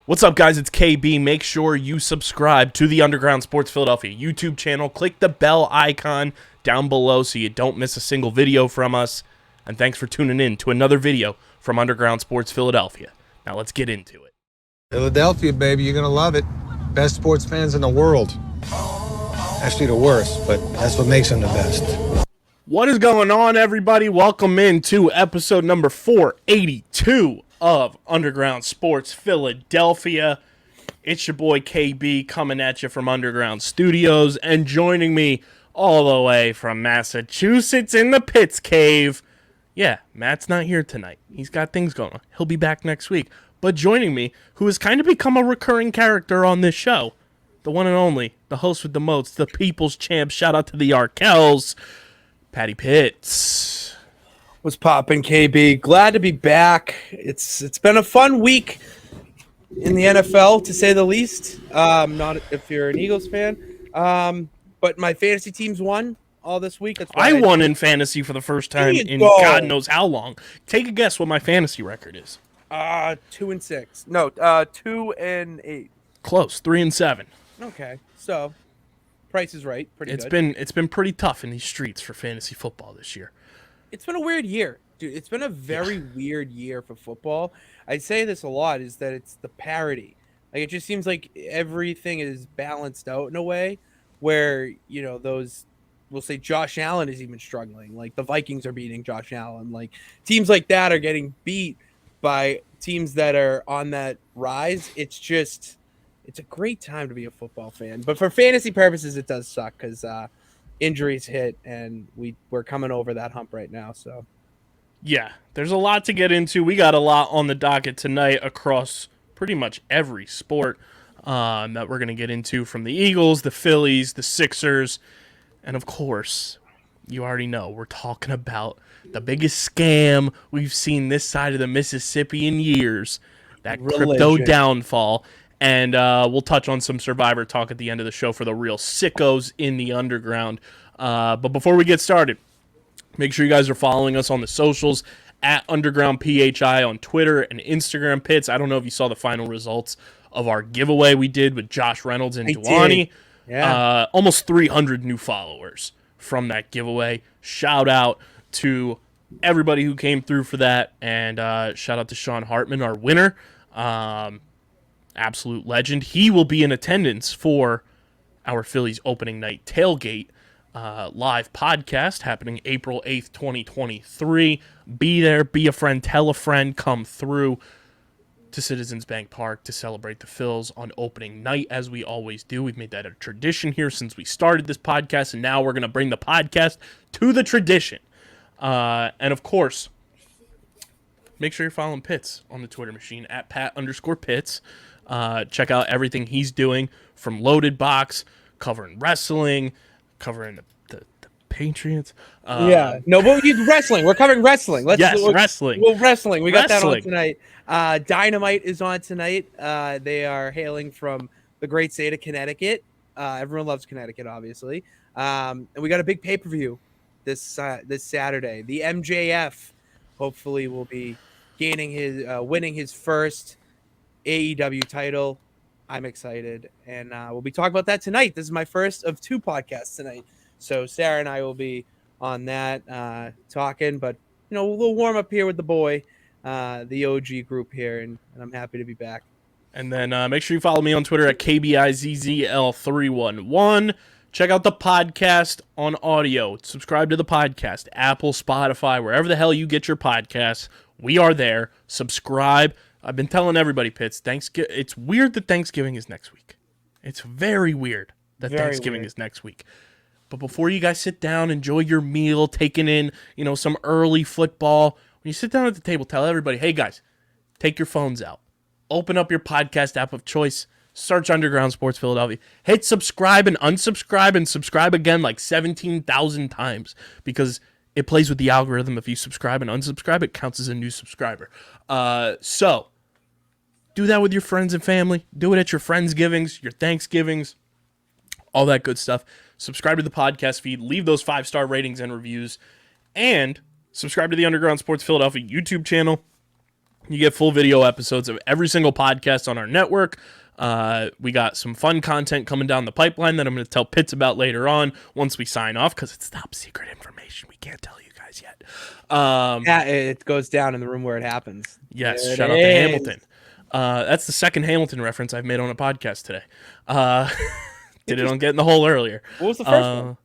What's up, guys? It's KB. Make sure you subscribe to the Underground Sports Philadelphia YouTube channel. Click the bell icon down below so you don't miss a single video from us. And thanks for tuning in to another video from Underground Sports Philadelphia. Now let's get into it. Philadelphia, baby, you're going to love it. Best sports fans in the world. Actually, the worst, but that's what makes them the best. What is going on, everybody? Welcome into episode number 482 of Underground Sports Philadelphia. It's your boy KB coming at you from Underground Studios, and joining me all the way from Massachusetts in the Pitts Cave. Yeah, Matt's not here tonight. He's got things going on. He'll be back next week. But joining me, who has kind of become a recurring character on this show, the one and only, the host with the most, the people's champ. Shout out to the Arkells, Patty Pitts. What's poppin', KB? Glad to be back. It's been a fun week in the NFL, to say the least. Not if you're an Eagles fan, but my fantasy teams won all this week. That's why I won in fantasy for the first time in God knows how long. Take a guess what my fantasy record is. 2-6. No, 2-8. Close, 3-7. Okay, so Price is right. Pretty It's good. been pretty tough in these streets for fantasy football this year. It's been a weird year, dude. It's been a very weird year for football. I say this a lot, is that it's the parity. Like, it just seems like everything is balanced out in a way where, you know, we'll say Josh Allen is even struggling. Like, the Vikings are beating Josh Allen. Like, teams like that are getting beat by teams that are on that rise. It's a great time to be a football fan. But for fantasy purposes, it does suck because injuries hit, and we're coming over that hump right now. So, yeah, there's a lot to get into. We got a lot on the docket tonight across pretty much every sport that we're going to get into, from the Eagles, the Phillies, the Sixers, and of course, you already know, we're talking about the biggest scam we've seen this side of the Mississippi in years, that crypto downfall. And we'll touch on some Survivor talk at the end of the show for the real sickos in the underground. But before we get started, make sure you guys are following us on the socials at Underground PHI on Twitter and Instagram. Pitts, I don't know if you saw the final results of our giveaway we did with Josh Reynolds and Duani. Yeah. Almost 300 new followers from that giveaway. Shout out to everybody who came through for that. And shout out to Sean Hartman, our winner. Absolute legend. He will be in attendance for our Phillies opening night tailgate live podcast happening April 8th, 2023. Be there, be a friend, tell a friend, come through to Citizens Bank Park to celebrate the Phils on opening night, as we always do. We've made that a tradition here since we started this podcast, and now we're going to bring the podcast to the tradition. And of course, make sure you're following Pitts on the Twitter machine at Pat_Pitts. Check out everything he's doing, from Loaded Box, covering wrestling, covering the Patriots. But wrestling. We're covering wrestling. Wrestling. Well, wrestling. We got Wrestling. that on tonight. Dynamite is on tonight. They are hailing from the great state of Connecticut. Everyone loves Connecticut, obviously. And we got a big pay-per-view this Saturday. The MJF hopefully will be winning his first AEW title. I'm excited, and we'll be talking about that tonight. This is my first of 2 podcasts tonight, so Sarah and I will be on that talking. But you know, we'll warm up here with the boy, the OG group here, and I'm happy to be back. And then make sure you follow me on Twitter at KBIZZL311. Check out the podcast on audio. Subscribe to the podcast, Apple, Spotify, wherever the hell you get your podcasts. We are there. Subscribe. I've been telling everybody, Pitts, it's weird that Thanksgiving is next week. It's very weird that Thanksgiving is next week. But before you guys sit down, enjoy your meal, taking in, some early football, when you sit down at the table, tell everybody, hey guys, take your phones out. Open up your podcast app of choice. Search Underground Sports Philadelphia. Hit subscribe and unsubscribe and subscribe again like 17,000 times, because it plays with the algorithm. If you subscribe and unsubscribe, it counts as a new subscriber. So do that with your friends and family. Do it at your Friendsgivings, your Thanksgivings, all that good stuff. Subscribe to the podcast feed. Leave those 5-star ratings and reviews. And subscribe to the Underground Sports Philadelphia YouTube channel. You get full video episodes of every single podcast on our network. We got some fun content coming down the pipeline that I'm going to tell Pitts about later on once we sign off, because it's top secret information. We can't tell you guys yet. Yeah, it goes down in the room where it happens. Yes, There it shout out to is. Hamilton. That's the second Hamilton reference I've made on a podcast today. Did it on Get in the Hole earlier. What was the first one?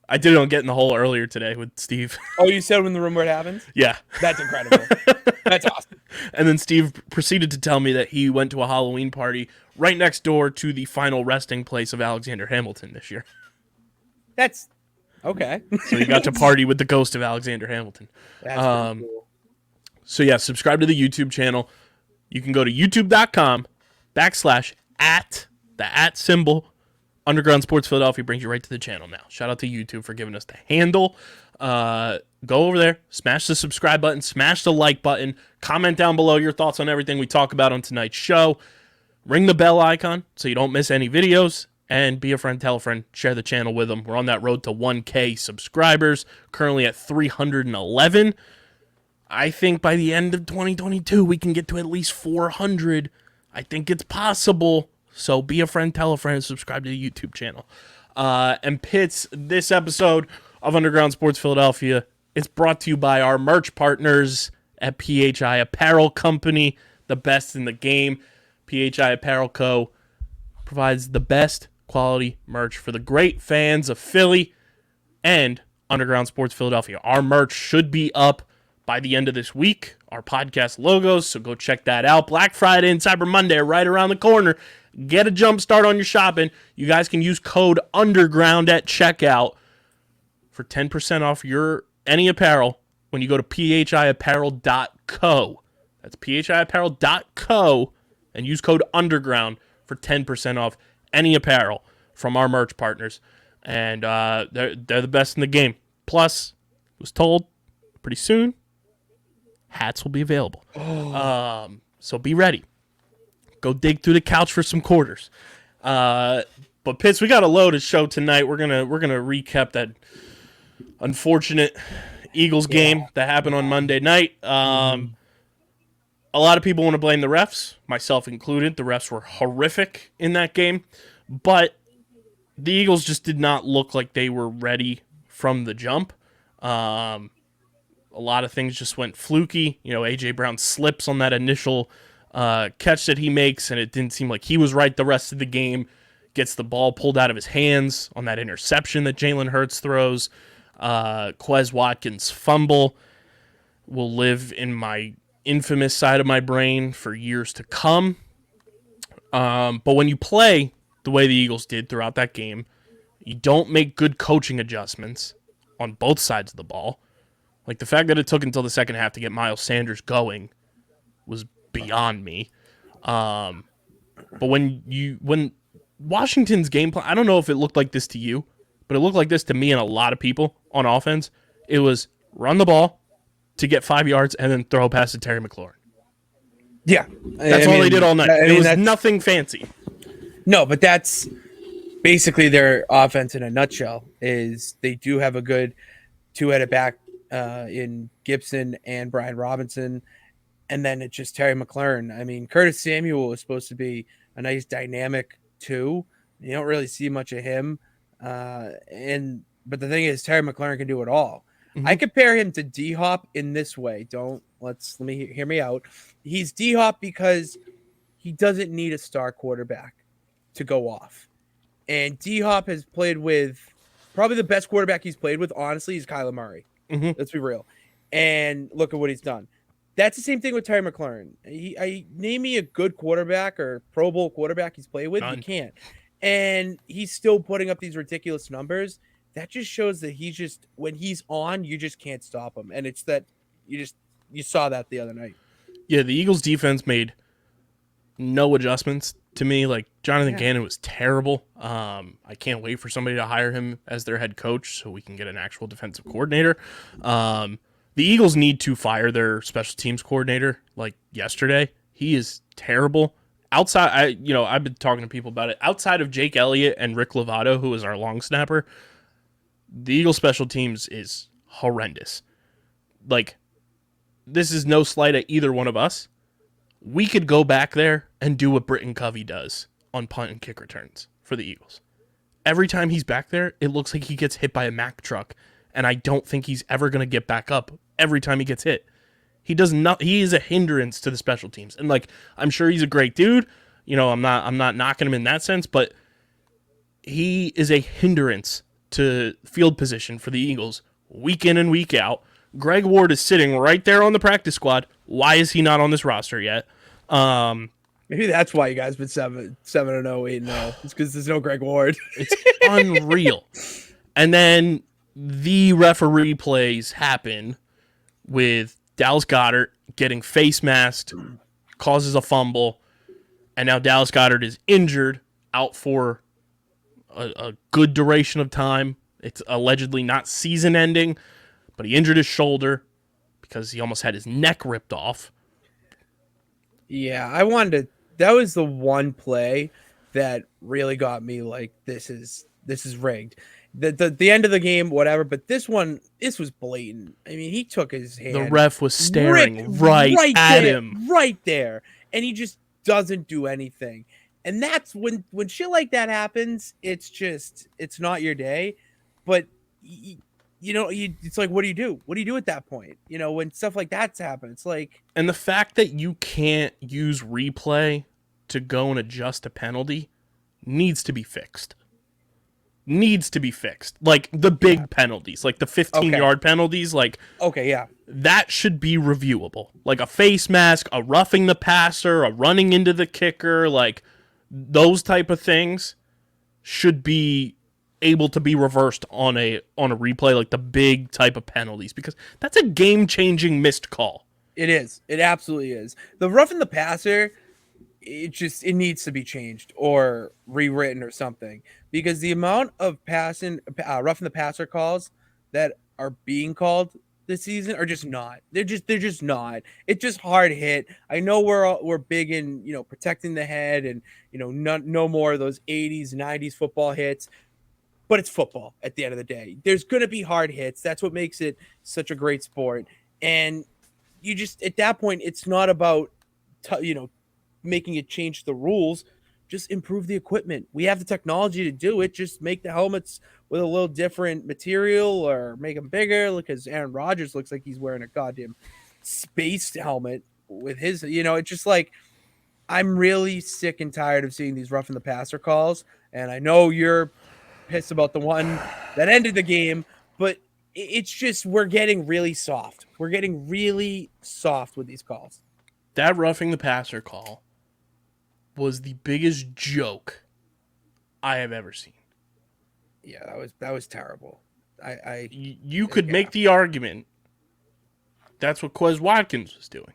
I did it on Get in the Hole earlier today with Steve. Oh, you said in the room where it happens? Yeah. That's incredible. That's awesome. And then Steve proceeded to tell me that he went to a Halloween party right next door to the final resting place of Alexander Hamilton this year. That's okay. So he got to party with the ghost of Alexander Hamilton. That's pretty cool. So yeah, subscribe to the YouTube channel. You can go to youtube.com/@the Underground Sports Philadelphia brings you right to the channel now. Shout out to YouTube for giving us the handle. Go over there, smash the subscribe button, smash the like button, comment down below your thoughts on everything we talk about on tonight's show. Ring the bell icon so you don't miss any videos, and be a friend, tell a friend, share the channel with them. We're on that road to 1K subscribers, currently at 311. I think by the end of 2022, we can get to at least 400. I think it's possible. So be a friend, tell a friend, subscribe to the YouTube channel. And Pitts, this episode of Underground Sports Philadelphia is brought to you by our merch partners at PHI Apparel Company, the best in the game. PHI Apparel Co. provides the best quality merch for the great fans of Philly and Underground Sports Philadelphia. Our merch should be up by the end of this week, our podcast logos, so go check that out. Black Friday and Cyber Monday are right around the corner. Get a jump start on your shopping. You guys can use code UNDERGROUND at checkout for 10% off your any apparel when you go to phiapparel.co. That's phiapparel.co and use code UNDERGROUND for 10% off any apparel from our merch partners. And they're the best in the game. Plus, I was told pretty soon, hats will be available. So be ready. Go dig through the couch for some quarters. But Pitts, we got a loaded show tonight. We're gonna recap that unfortunate Eagles game that happened on Monday night. A lot of people want to blame the refs, myself included. The refs were horrific in that game, but the Eagles just did not look like they were ready from the jump. A lot of things just went fluky. You know, A.J. Brown slips on that initial catch that he makes, and it didn't seem like he was right the rest of the game. Gets the ball pulled out of his hands on that interception that Jalen Hurts throws. Quez Watkins' fumble will live in my infamous side of my brain for years to come. But when you play the way the Eagles did throughout that game, you don't make good coaching adjustments on both sides of the ball. Like, the fact that it took until the second half to get Miles Sanders going was beyond me. But when Washington's game plan, I don't know if it looked like this to you, but it looked like this to me and a lot of people on offense. It was run the ball to get 5 yards and then throw past to Terry McLaurin. Yeah. That's all they did all night. It was nothing fancy. No, but that's basically their offense in a nutshell. Is they do have a good two-headed back in Gibson and Brian Robinson, and then it's just Terry McLaurin. I mean, Curtis Samuel is supposed to be a nice dynamic too. You don't really see much of him, but the thing is, Terry McLaurin can do it all. Mm-hmm. I compare him to D-Hop in this way. Hear me out. He's D-Hop because he doesn't need a star quarterback to go off, and D-Hop has played with probably the best quarterback he's played with. Honestly, is Kyler Murray. Mm-hmm. Let's be real. And look at what he's done. That's the same thing with Terry McLaurin. Name me a good quarterback or Pro Bowl quarterback he's played with. None. You can't. And he's still putting up these ridiculous numbers. That just shows that when he's on, you just can't stop him. And it's that you saw that the other night. Yeah, the Eagles defense made no adjustments to me. Like, Jonathan Gannon was terrible. I can't wait for somebody to hire him as their head coach so we can get an actual defensive coordinator. The Eagles need to fire their special teams coordinator like yesterday. He is terrible. I've been talking to people about it. Outside of Jake Elliott and Rick Lovato, who is our long snapper, the Eagles special teams is horrendous. Like, this is no slight at either one of us, we could go back there and do what Britton Covey does on punt and kick returns for the Eagles. Every time he's back there, it looks like he gets hit by a Mack truck, and I don't think he's ever going to get back up every time he gets hit. He does not. He is a hindrance to the special teams, and like I'm sure he's a great dude. I'm not knocking him in that sense, but he is a hindrance to field position for the Eagles week in and week out. Greg Ward is sitting right there on the practice squad. Why is he not on this roster yet? Maybe that's why you guys been 7-0, 8-0. It's because there's no Greg Ward. It's unreal. And then the referee plays happen with Dallas Goedert getting face masked, causes a fumble, and now Dallas Goedert is injured, out for a good duration of time. It's allegedly not season ending, but he injured his shoulder because he almost had his neck ripped off. Yeah, I wanted to. That was the one play that really got me like, this is rigged. The end of the game, whatever, but this was blatant. I mean, he took his hand. The ref was staring right at him. Right there. And he just doesn't do anything. And that's when shit like that happens, it's not your day. But it's like, what do you do? What do you do at that point? When stuff like that's happened, it's like. And the fact that you can't use replay to go and adjust a penalty needs to be fixed. Like the big penalties, like the 15-yard penalties, like. Okay, yeah. That should be reviewable. Like a face mask, a roughing the passer, a running into the kicker, like those type of things should be able to be reversed on a replay, like the big type of penalties, because that's a game-changing missed call. It is. It absolutely is. The roughing the passer, it needs to be changed or rewritten or something, because the amount of roughing the passer calls that are being called this season are just not. They're just not. It's just hard hit. I know we're big in protecting the head and no more of those 80s 90s football hits. But it's football at the end of the day. There's going to be hard hits. That's what makes it such a great sport. And you just, at that point, it's not about, making it change the rules. Just improve the equipment. We have the technology to do it. Just make the helmets with a little different material or make them bigger, because Aaron Rodgers looks like he's wearing a goddamn space helmet with his, it's just like, I'm really sick and tired of seeing these roughing the passer calls. And I know you're pissed about the one that ended the game, but it's just, we're getting really soft. We're getting really soft with these calls. That roughing the passer call was the biggest joke I have ever seen. Yeah, that was terrible. You could make the argument that's what Quez Watkins was doing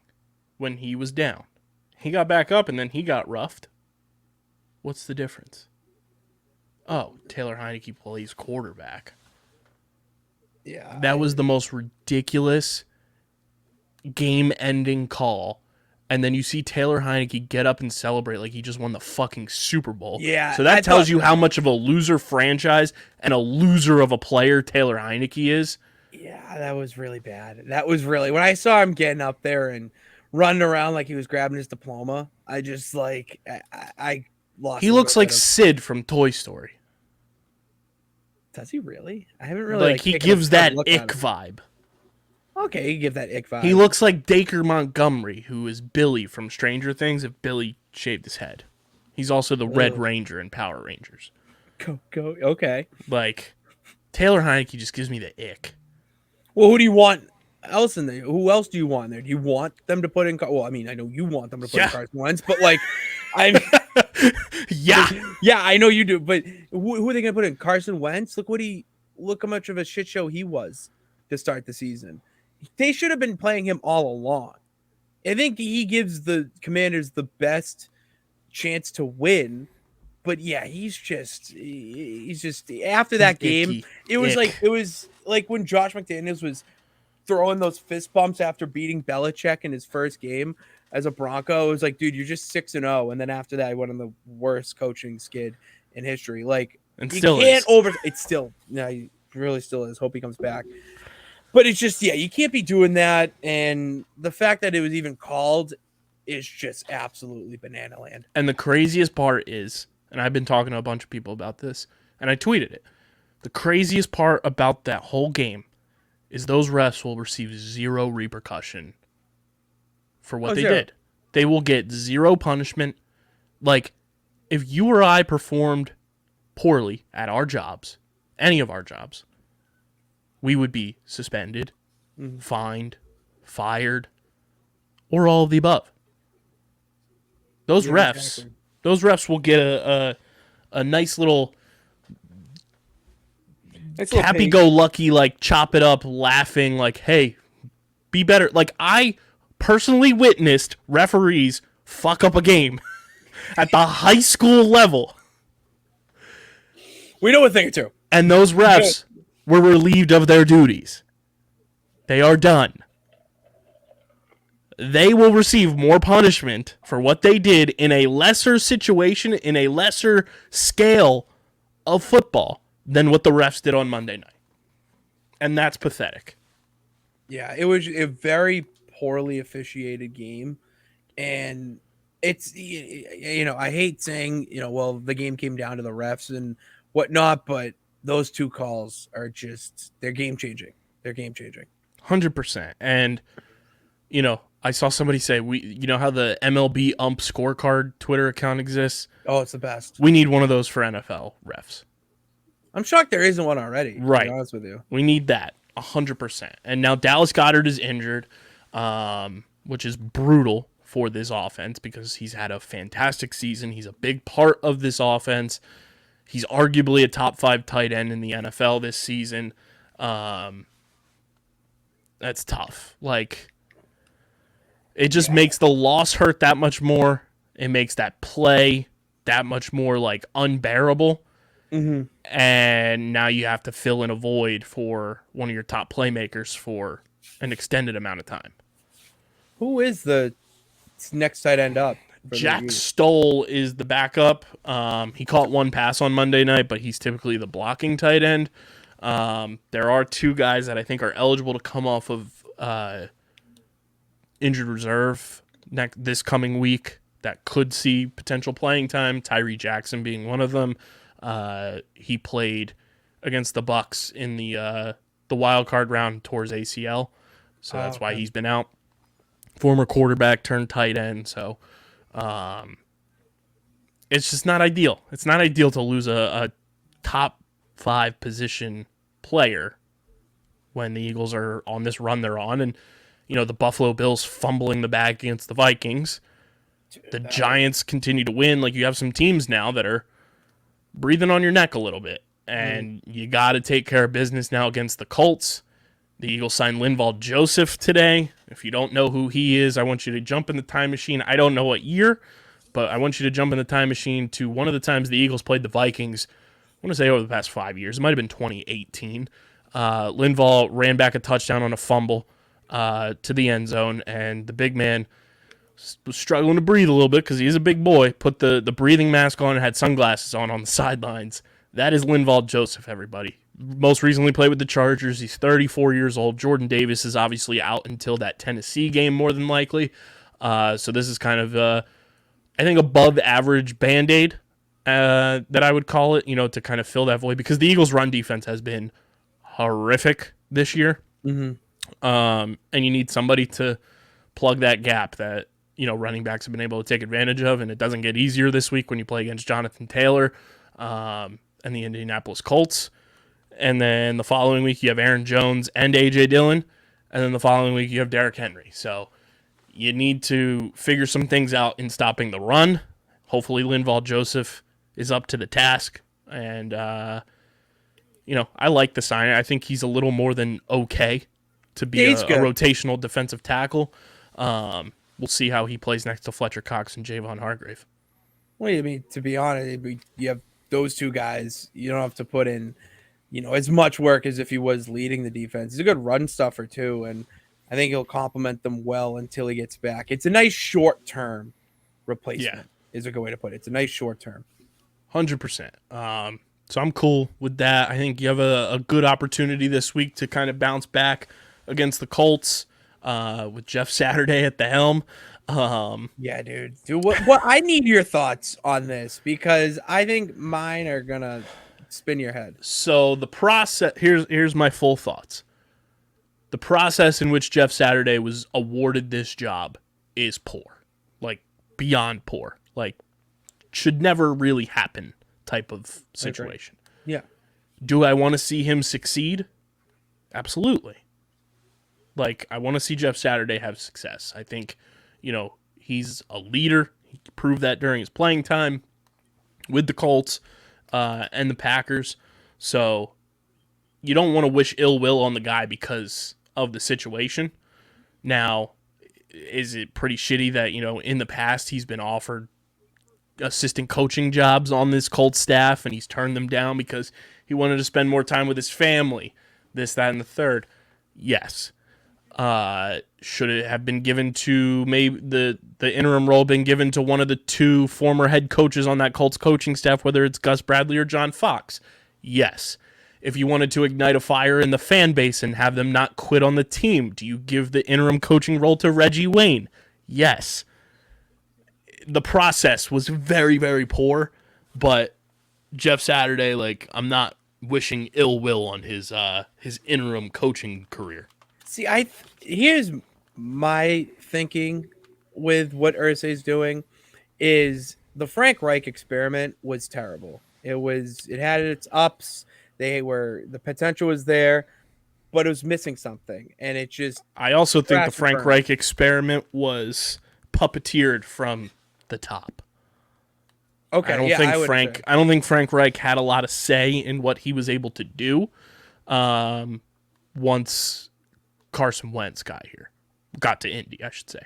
when he was down. He got back up and then he got roughed. What's the difference? Oh, Taylor Heineke plays quarterback. Yeah. That was the most ridiculous game-ending call. And then you see Taylor Heineke get up and celebrate like he just won the fucking Super Bowl. Yeah. So that tells you how much of a loser franchise and a loser of a player Taylor Heineke is. Yeah, that was really bad. That was really, when I saw him getting up there and running around like he was grabbing his diploma, I just like, I lost. He looks like Sid from Toy Story. Does he really? I haven't really. Like he gives that ick vibe. Okay, you give that ick vibe. He looks like Dacre Montgomery, who is Billy from Stranger Things if Billy shaved his head. He's also the Red Ranger in Power Rangers. Go. Okay. Like, Taylor Heineke just gives me the ick. Well, who do you want else in there? Who else do you want there? Do you want them to put in? Well, I mean, I know you want them to put in Carson Wentz, but like, yeah, I know you do. But who are they going to put in? Carson Wentz? Look how much of a shit show he was to start the season. They should have been playing him all along. I think he gives the Commanders the best chance to win. But yeah, he's just after that game, it was like when Josh McDaniels was throwing those fist bumps after beating Belichick in his first game as a Bronco. It was like, dude, you're just 6-0, and then after that, he went on the worst coaching skid in history. Like, and you still can't is. It's still, yeah, he really still is. Hope he comes back. But it's just, yeah, you can't be doing that. And the fact that it was even called is just absolutely banana land. And the craziest part is, and I've been talking to a bunch of people about this, and I tweeted it. The craziest part about that whole game is those refs will receive zero repercussion for what they did. They will get zero punishment. Like, if you or I performed poorly at our jobs, any of our jobs, we would be suspended, fined, fired, or all of the above. Those refs will get a nice little happy-go-lucky, like, chop it up, laughing, like, hey, be better. Like, I personally witnessed referees fuck up a game at the high school level. We know a thing or two. And those refs were relieved of their duties. They are done. They will receive more punishment for what they did in a lesser situation, in a lesser scale of football than what the refs did on Monday night. And that's pathetic. Yeah, it was a very poorly officiated game. And it's, I hate saying, well, the game came down to the refs and whatnot, but those two calls are just, they're game-changing. They're game-changing. 100%. And, I saw somebody say, how the MLB ump scorecard Twitter account exists? Oh, it's the best. We need one of those for NFL refs. I'm shocked there isn't one already. Right. To be honest with you. We need that 100%. And now Dallas Goedert is injured, which is brutal for this offense because he's had a fantastic season. He's a big part of this offense. He's arguably a top 5 tight end in the NFL this season. That's tough. Like, it just makes the loss hurt that much more. It makes that play that much more, like, unbearable. Mm-hmm. And now you have to fill in a void for one of your top playmakers for an extended amount of time. Who is the next tight end up? Jack Stoll is the backup. He caught one pass on Monday night, but he's typically the blocking tight end. There are 2 guys that I think are eligible to come off of injured reserve this coming week that could see potential playing time. Tyree Jackson being one of them. He played against the Bucks in the wild card round towards ACL, so that's why he's been out. Former quarterback turned tight end, so it's just not ideal. It's not ideal to lose a top 5 position player when the Eagles are on this run they're on, and the Buffalo Bills fumbling the bag against the Vikings. The Giants continue to win. Like, you have some teams now that are breathing on your neck a little bit, and you got to take care of business now against the Colts. The Eagles signed Linval Joseph today. If you don't know who he is, I want you to jump in the time machine. I don't know what year, but I want you to jump in the time machine to one of the times the Eagles played the Vikings. I want to say over the past 5 years. It might have been 2018. Linval ran back a touchdown on a fumble to the end zone, and the big man was struggling to breathe a little bit because he is a big boy. Put the breathing mask on and had sunglasses on the sidelines. That is Linval Joseph, everybody. Most recently played with the Chargers. He's 34 years old. Jordan Davis is obviously out until that Tennessee game, more than likely. So this is kind of, I think, above average Band-Aid that I would call it, to kind of fill that void, because the Eagles' run defense has been horrific this year. Mm-hmm. And you need somebody to plug that gap that, running backs have been able to take advantage of, and it doesn't get easier this week when you play against Jonathan Taylor and the Indianapolis Colts. And then the following week you have Aaron Jones and A.J. Dillon, and then the following week you have Derrick Henry. So you need to figure some things out in stopping the run. Hopefully Linval Joseph is up to the task, and I like the sign. I think he's a little more than okay to be a rotational defensive tackle. We'll see how he plays next to Fletcher Cox and Javon Hargrave. Well, I mean, to be honest, you have those 2 guys. You don't have to put in, as much work as if he was leading the defense. He's a good run stuffer too, and I think he'll complement them well until he gets back. It's a nice short-term replacement, is a good way to put it. It's a nice short-term. 100%. So I'm cool with that. I think you have a good opportunity this week to kind of bounce back against the Colts with Jeff Saturday at the helm. Yeah, dude. What I need your thoughts on this because I think mine are gonna spin your head. So the process here's my full thoughts. The process in which Jeff Saturday was awarded this job is poor. Like beyond poor. Like should never really happen type of situation. Yeah. Do I want to see him succeed? Absolutely. Like I want to see Jeff Saturday have success. I think, he's a leader. He proved that during his playing time with the Colts and the Packers. So you don't want to wish ill will on the guy because of the situation. Now, is it pretty shitty that, in the past he's been offered assistant coaching jobs on this Colts staff and he's turned them down because he wanted to spend more time with his family, this, that, and the third? Yes. Should it have been given to maybe the interim role been given to one of the two former head coaches on that Colts coaching staff, whether it's Gus Bradley or John Fox? Yes. If you wanted to ignite a fire in the fan base and have them not quit on the team, do you give the interim coaching role to Reggie Wayne? Yes. The process was very, very poor, but Jeff Saturday, I'm not wishing ill will on his interim coaching career. See, here's my thinking with what Irsay's doing is the Frank Reich experiment was terrible. It had its ups. The potential was there, but it was missing something, and it just. I also think the Frank Reich experiment was puppeteered from the top. Okay, I don't think Frank Reich had a lot of say in what he was able to do. Once Carson Wentz got to Indy, I should say,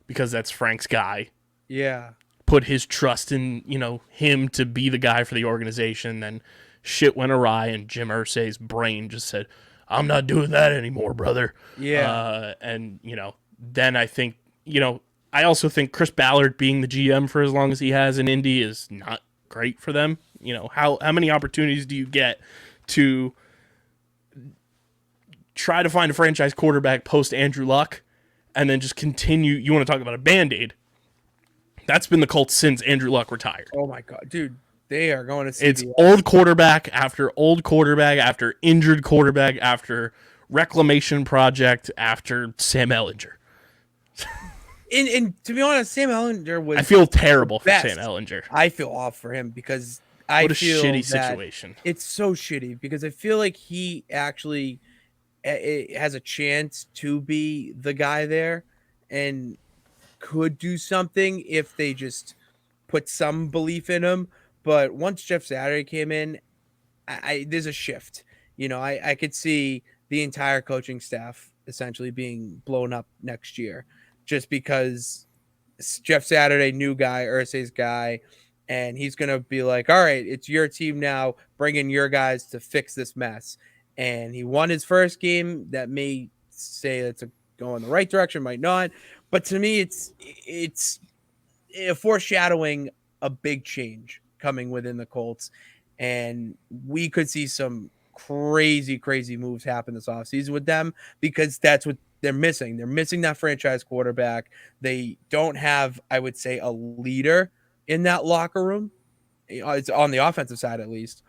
because that's Frank's guy. Yeah, put his trust in him to be the guy for the organization. Then shit went awry, and Jim Irsay's brain just said, "I'm not doing that anymore, brother." Yeah, and then I think I also think Chris Ballard being the GM for as long as he has in Indy is not great for them. How many opportunities do you get to try to find a franchise quarterback post Andrew Luck and then just continue? You want to talk about a Band-Aid? That's been the Colts since Andrew Luck retired. Oh my God, dude. They are going to see it's old quarterback after injured quarterback after reclamation project after Sam Ehlinger. And to be honest, Sam Ehlinger was. I feel terrible for Sam Ehlinger. I feel off for him because what a shitty situation. It's so shitty because I feel like he actually has a chance to be the guy there and could do something if they just put some belief in him. But once Jeff Saturday came in, there's a shift. I could see the entire coaching staff essentially being blown up next year just because Jeff Saturday, new guy, Irsay's guy, and he's going to be like, all right, it's your team now. Bring in your guys to fix this mess. And he won his first game. That may say it's go in the right direction, might not. But to me, it's foreshadowing a big change coming within the Colts. And we could see some crazy, crazy moves happen this offseason with them because that's what they're missing. They're missing that franchise quarterback. They don't have, I would say, a leader in that locker room. It's on the offensive side, at least.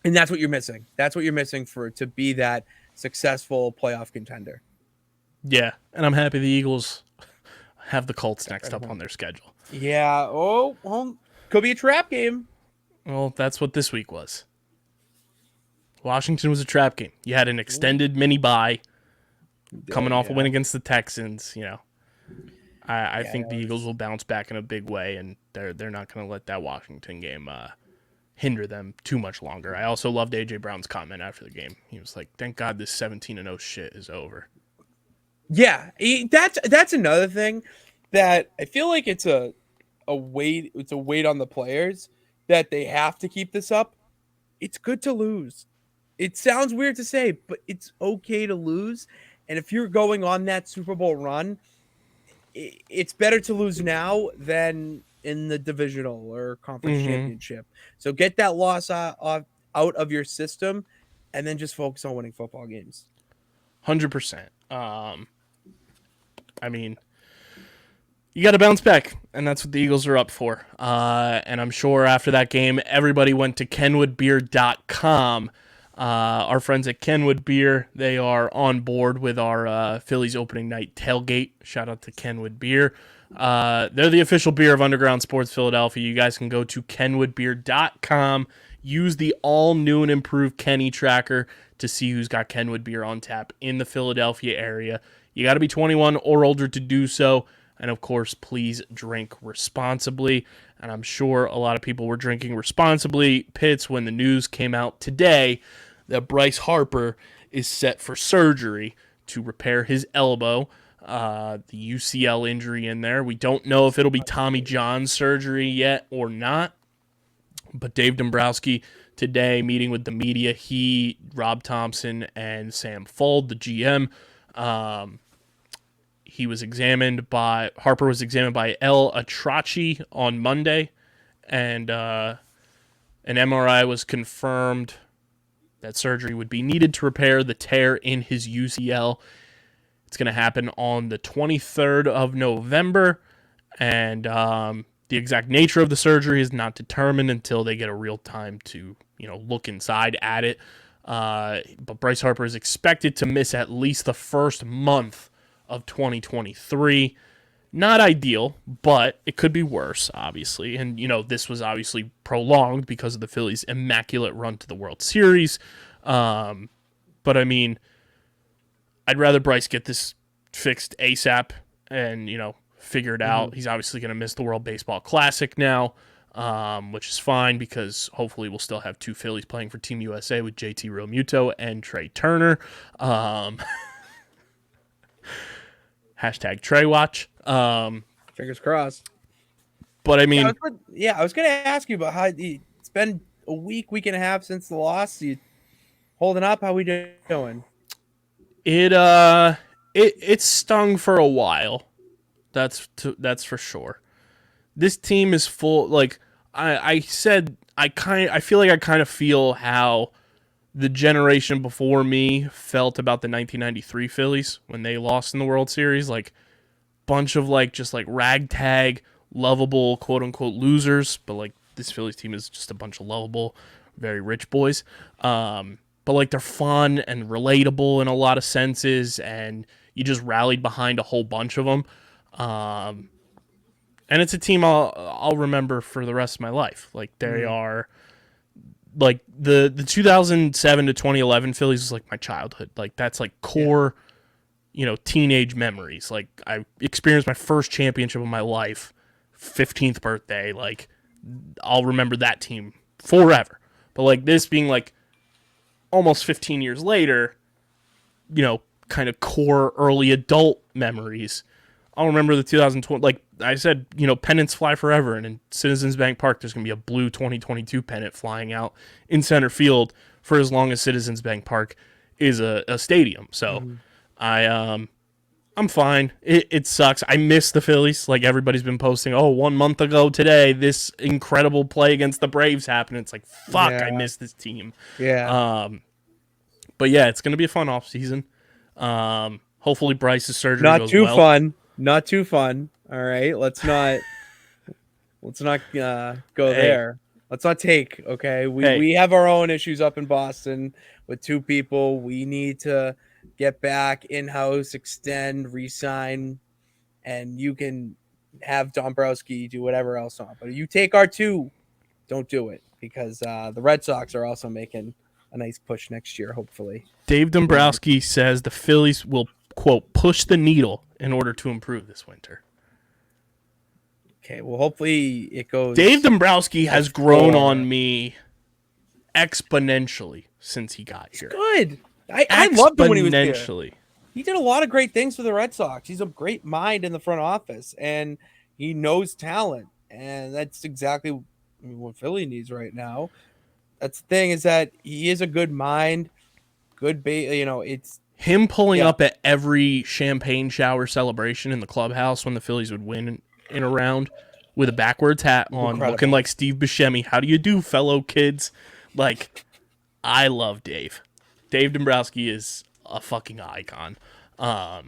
And that's what you're missing. That's what you're missing to be that successful playoff contender. Yeah, and I'm happy the Eagles have the Colts next up on their schedule. Yeah. Oh, could be a trap game. Well, that's what this week was. Washington was a trap game. You had an extended mini bye coming off a win against the Texans. I think the Eagles will bounce back in a big way, and they're not going to let that Washington game hinder them too much longer. I also loved A.J. Brown's comment after the game. He was like, "Thank God this 17-0 shit is over." Yeah, that's another thing that I feel like it's a weight. It's a weight on the players that they have to keep this up. It's good to lose. It sounds weird to say, but it's okay to lose. And if you're going on that Super Bowl run, it's better to lose now than in the divisional or conference championship. So get that loss out of your system and then just focus on winning football games. 100%. I mean, you got to bounce back, and that's what the Eagles are up for. And I'm sure after that game, everybody went to kenwoodbeer.com. Our friends at Kenwood Beer, they are on board with our Phillies opening night tailgate. Shout out to Kenwood Beer. They're the official beer of Underground Sports Philadelphia. You guys can go to kenwoodbeer.com. Use the all-new and improved Kenny tracker to see who's got Kenwood Beer on tap in the Philadelphia area. You got to be 21 or older to do so. And, of course, please drink responsibly. And I'm sure a lot of people were drinking responsibly, Pitts, when the news came out today that Bryce Harper is set for surgery to repair his elbow, the UCL injury in there. We don't know if it'll be Tommy John surgery yet or not. But Dave Dombrowski today, meeting with the media, he, Rob Thompson, and Sam Fuld, the GM, Harper was examined by El Atrachi on Monday, and an MRI was confirmed that surgery would be needed to repair the tear in his UCL. It's going to happen on the 23rd of November, and the exact nature of the surgery is not determined until they get a real time to, look inside at it. But Bryce Harper is expected to miss at least the first month of 2023. Not ideal, but it could be worse, obviously. And, this was obviously prolonged because of the Phillies' immaculate run to the World Series. But, I mean, I'd rather Bryce get this fixed ASAP and, figure it out. He's obviously going to miss the World Baseball Classic now, which is fine because hopefully we'll still have two Phillies playing for Team USA with JT Realmuto and Trey Turner. Hashtag Trey Watch. Fingers crossed. But I mean, I was going to ask you about how it's been a week and a half since the loss. You holding up? How we doing? It stung for a while. That's for sure. This team is full. Like I said, I feel like I kind of feel how the generation before me felt about the 1993 Phillies when they lost in the World Series. Like, bunch of just ragtag, lovable, quote unquote losers. But this Phillies team is just a bunch of lovable, very rich boys. But they're fun and relatable in a lot of senses, and you just rallied behind a whole bunch of them. And it's a team I'll remember for the rest of my life. They are. The 2007 to 2011 Phillies was my childhood. That's core, teenage memories. I experienced my first championship of my life, 15th birthday. I'll remember that team forever. But this being almost 15 years later, kind of core early adult memories. I'll remember the 2020, like I said, pennants fly forever, and in Citizens Bank Park, there's going to be a blue 2022 pennant flying out in center field for as long as Citizens Bank Park is a stadium. So I'm fine. It sucks. I miss the Phillies. Everybody's been posting, 1 month ago today, this incredible play against the Braves happened. It's fuck, yeah. I miss this team. Yeah. But yeah, it's going to be a fun offseason. Hopefully Bryce's surgery goes well. Not too fun. All right. Let's not go there. Let's not take. Okay. We have our own issues up in Boston with two people. We need to get back in-house, extend, re-sign, and you can have Dombrowski do whatever else on. But if you take our two, don't do it, because the Red Sox are also making a nice push next year, hopefully. Dave Dombrowski says the Phillies will, quote, push the needle in order to improve this winter. Okay, well, hopefully it goes. Dave Dombrowski has grown on me exponentially since he got here. Good. I loved him when he was here. He did a lot of great things for the Red Sox. He's a great mind in the front office, and he knows talent, and that's exactly what Philly needs right now. That's the thing, is that he is a good mind, it's him pulling up at every champagne shower celebration in the clubhouse when the Phillies would win in a round with a backwards hat on, looking like Steve Buscemi. How do you do, fellow kids? I love Dave. Dave Dombrowski is a fucking icon. Hall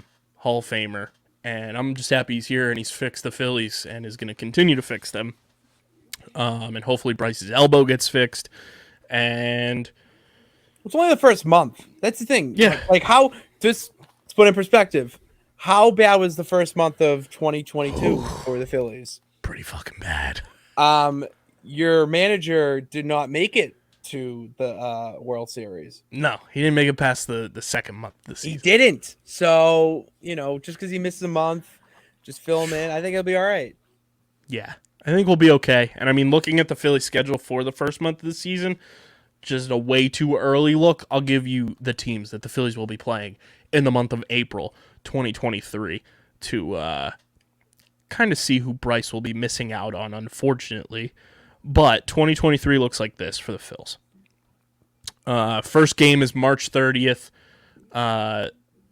of Famer. and I'm just happy he's here and he's fixed the Phillies and is going to continue to fix them. And hopefully Bryce's elbow gets fixed. And It's only the first month. That's the thing. Yeah. Like how, just to put in perspective, how bad was the first month of 2022 for the Phillies? pretty fucking bad. Your manager did not make it to the World Series. No, he didn't make it past the second month of the season. He didn't. So, just because he misses a month, just fill him in. I think it'll be all right. Yeah, I think we'll be okay. And I mean, looking at the Phillies schedule for the first month of the season, just a way too early look, I'll give you the teams that the Phillies will be playing in the month of April 2023 to kind of see who Bryce will be missing out on, unfortunately. But 2023 looks like this for the Phils. First game is March 30th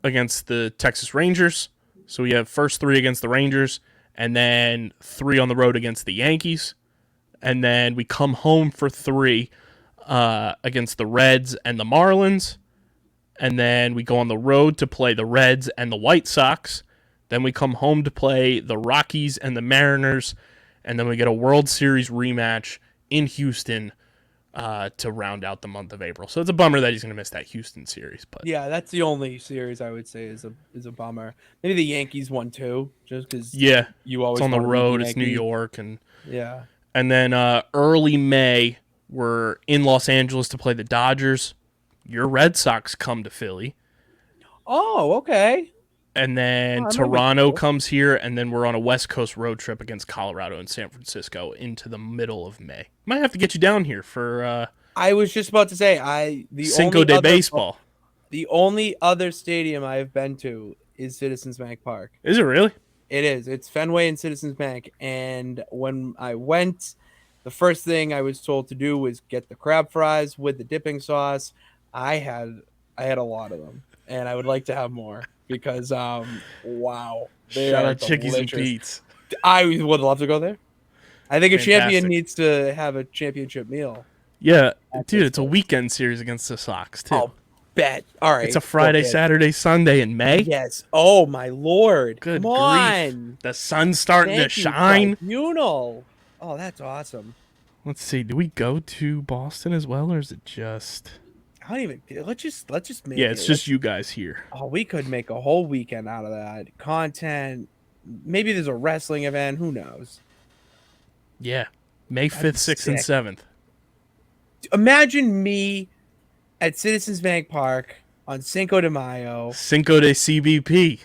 against the Texas Rangers. So we have first 3 against the Rangers, and then 3 on the road against the Yankees. And then we come home for 3 against the Reds and the Marlins. And then we go on the road to play the Reds and the White Sox. Then we come home to play the Rockies and the Mariners. And then we get a World Series rematch in Houston to round out the month of April. So it's a bummer that he's going to miss that Houston series. But Yeah, that's the only series I would say is a bummer. Maybe the Yankees won too, just because yeah, you always it's on the wanna beat road. It's New Yankee. York. Yeah. And then early May, we're in Los Angeles to play the Dodgers. Your Red Sox come to Philly. Oh, okay. And then Oh, that might be Toronto cool. comes here, and then we're on a West Coast road trip against Colorado and San Francisco into the middle of May. Might have to get you down here for I was just about to say the Cinco only de other, Baseball. The only other stadium I've been to is Citizens Bank Park. Is it really? It is. It's Fenway and Citizens Bank. And when I went, the first thing I was told to do was get the crab fries with the dipping sauce. I had a lot of them, and I would like to have more because wow, they Shout are out Chickies and delicious. Pete's. I would love to go there. I think a champion Fantastic. needs to have a championship meal. Yeah, At dude, this it's a place. weekend series against the Sox, too. Oh, bet. All right. It's a Friday, Okay. Saturday, Sunday in May. Yes. Oh my lord. Good Come grief. on. The sun's starting Thank to you, shine. Tribunal. Oh, that's awesome. Let's see. Do we go to Boston as well, or is it just? I don't even. Let's just make. Yeah, it. it's just you guys here. Oh, we could make a whole weekend out of that content. Maybe there's a wrestling event. Who knows? Yeah, May That'd 5th, be 6th, and sick. 7th. Imagine me at Citizens Bank Park on Cinco de Mayo. Cinco de CBP.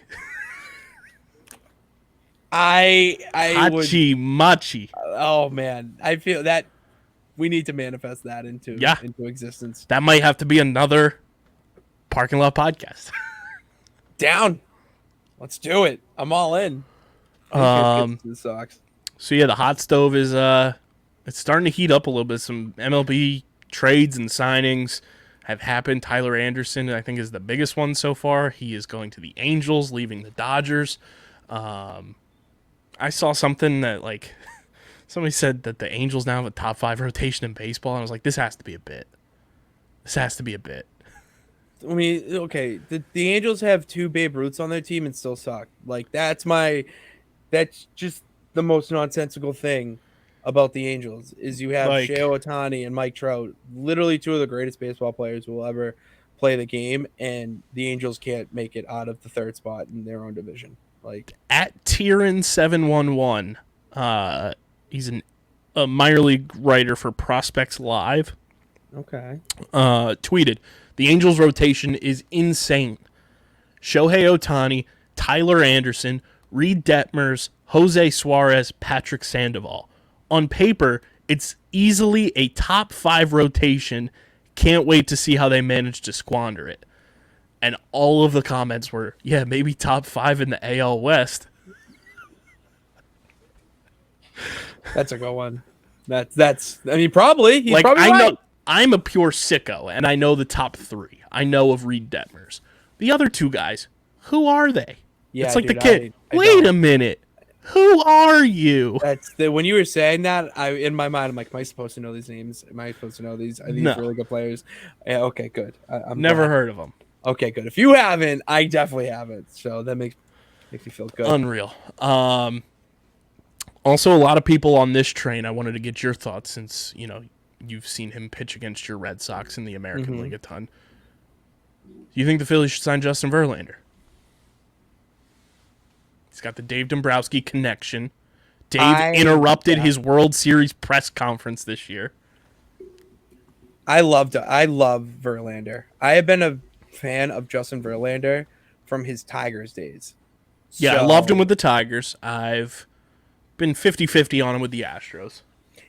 I would. Hachi Machi. Oh man, I feel that we need to manifest that into existence. That might have to be another parking lot podcast. Down. Let's do it. I'm all in. This sucks. So yeah, the hot stove is it's starting to heat up a little bit. Some MLB trades and signings have happened. Tyler Anderson, I think, is the biggest one so far. He is going to the Angels, leaving the Dodgers. I saw something that like somebody said that the Angels now have a top 5 rotation in baseball, and I was like, this has to be a bit. This has to be a bit. I mean, okay, the Angels have 2 Babe Ruths on their team and still suck. Like that's just the most nonsensical thing about the Angels is you have Like- Shohei Ohtani and Mike Trout, literally 2 of the greatest baseball players who will ever play the game, and the Angels can't make it out of the 3rd spot in their own division. Like At Tyran711, he's a minor league writer for Prospects Live. okay, Tweeted, the Angels rotation is insane. Shohei Ohtani, Tyler Anderson, Reed Detmers, Jose Suarez, Patrick Sandoval. On paper, it's easily a top 5 rotation. Can't wait to see how they manage to squander it. And all of the comments were, yeah, maybe top 5 in the AL West. that's a good one. That's. I mean, probably he's Like, probably I right. know I'm a pure sicko, and I know the top 3. I know of Reed Detmers. The other 2 guys, who are they? Yeah, It's like dude, the kid. I Wait don't. a minute. Who are you? That's when you were saying that, in my mind, I'm like, am I supposed to know these names? Am I supposed to know these? Are these No. really good players? Yeah, okay, good. I'm Never glad. heard of them. Okay, good. If you haven't, I definitely haven't. So that makes Makes me feel good. Unreal. Also, a lot of people on this train, I wanted to get your thoughts since, you've seen him pitch against your Red Sox in the American League a ton. Do you think the Phillies should sign Justin Verlander? He's got the Dave Dombrowski connection. Dave interrupted his World Series press conference this year. I love Verlander. I have been a fan of Justin Verlander from his Tigers days. Yeah, I loved him with the Tigers. I've been 50-50 on him with the Astros.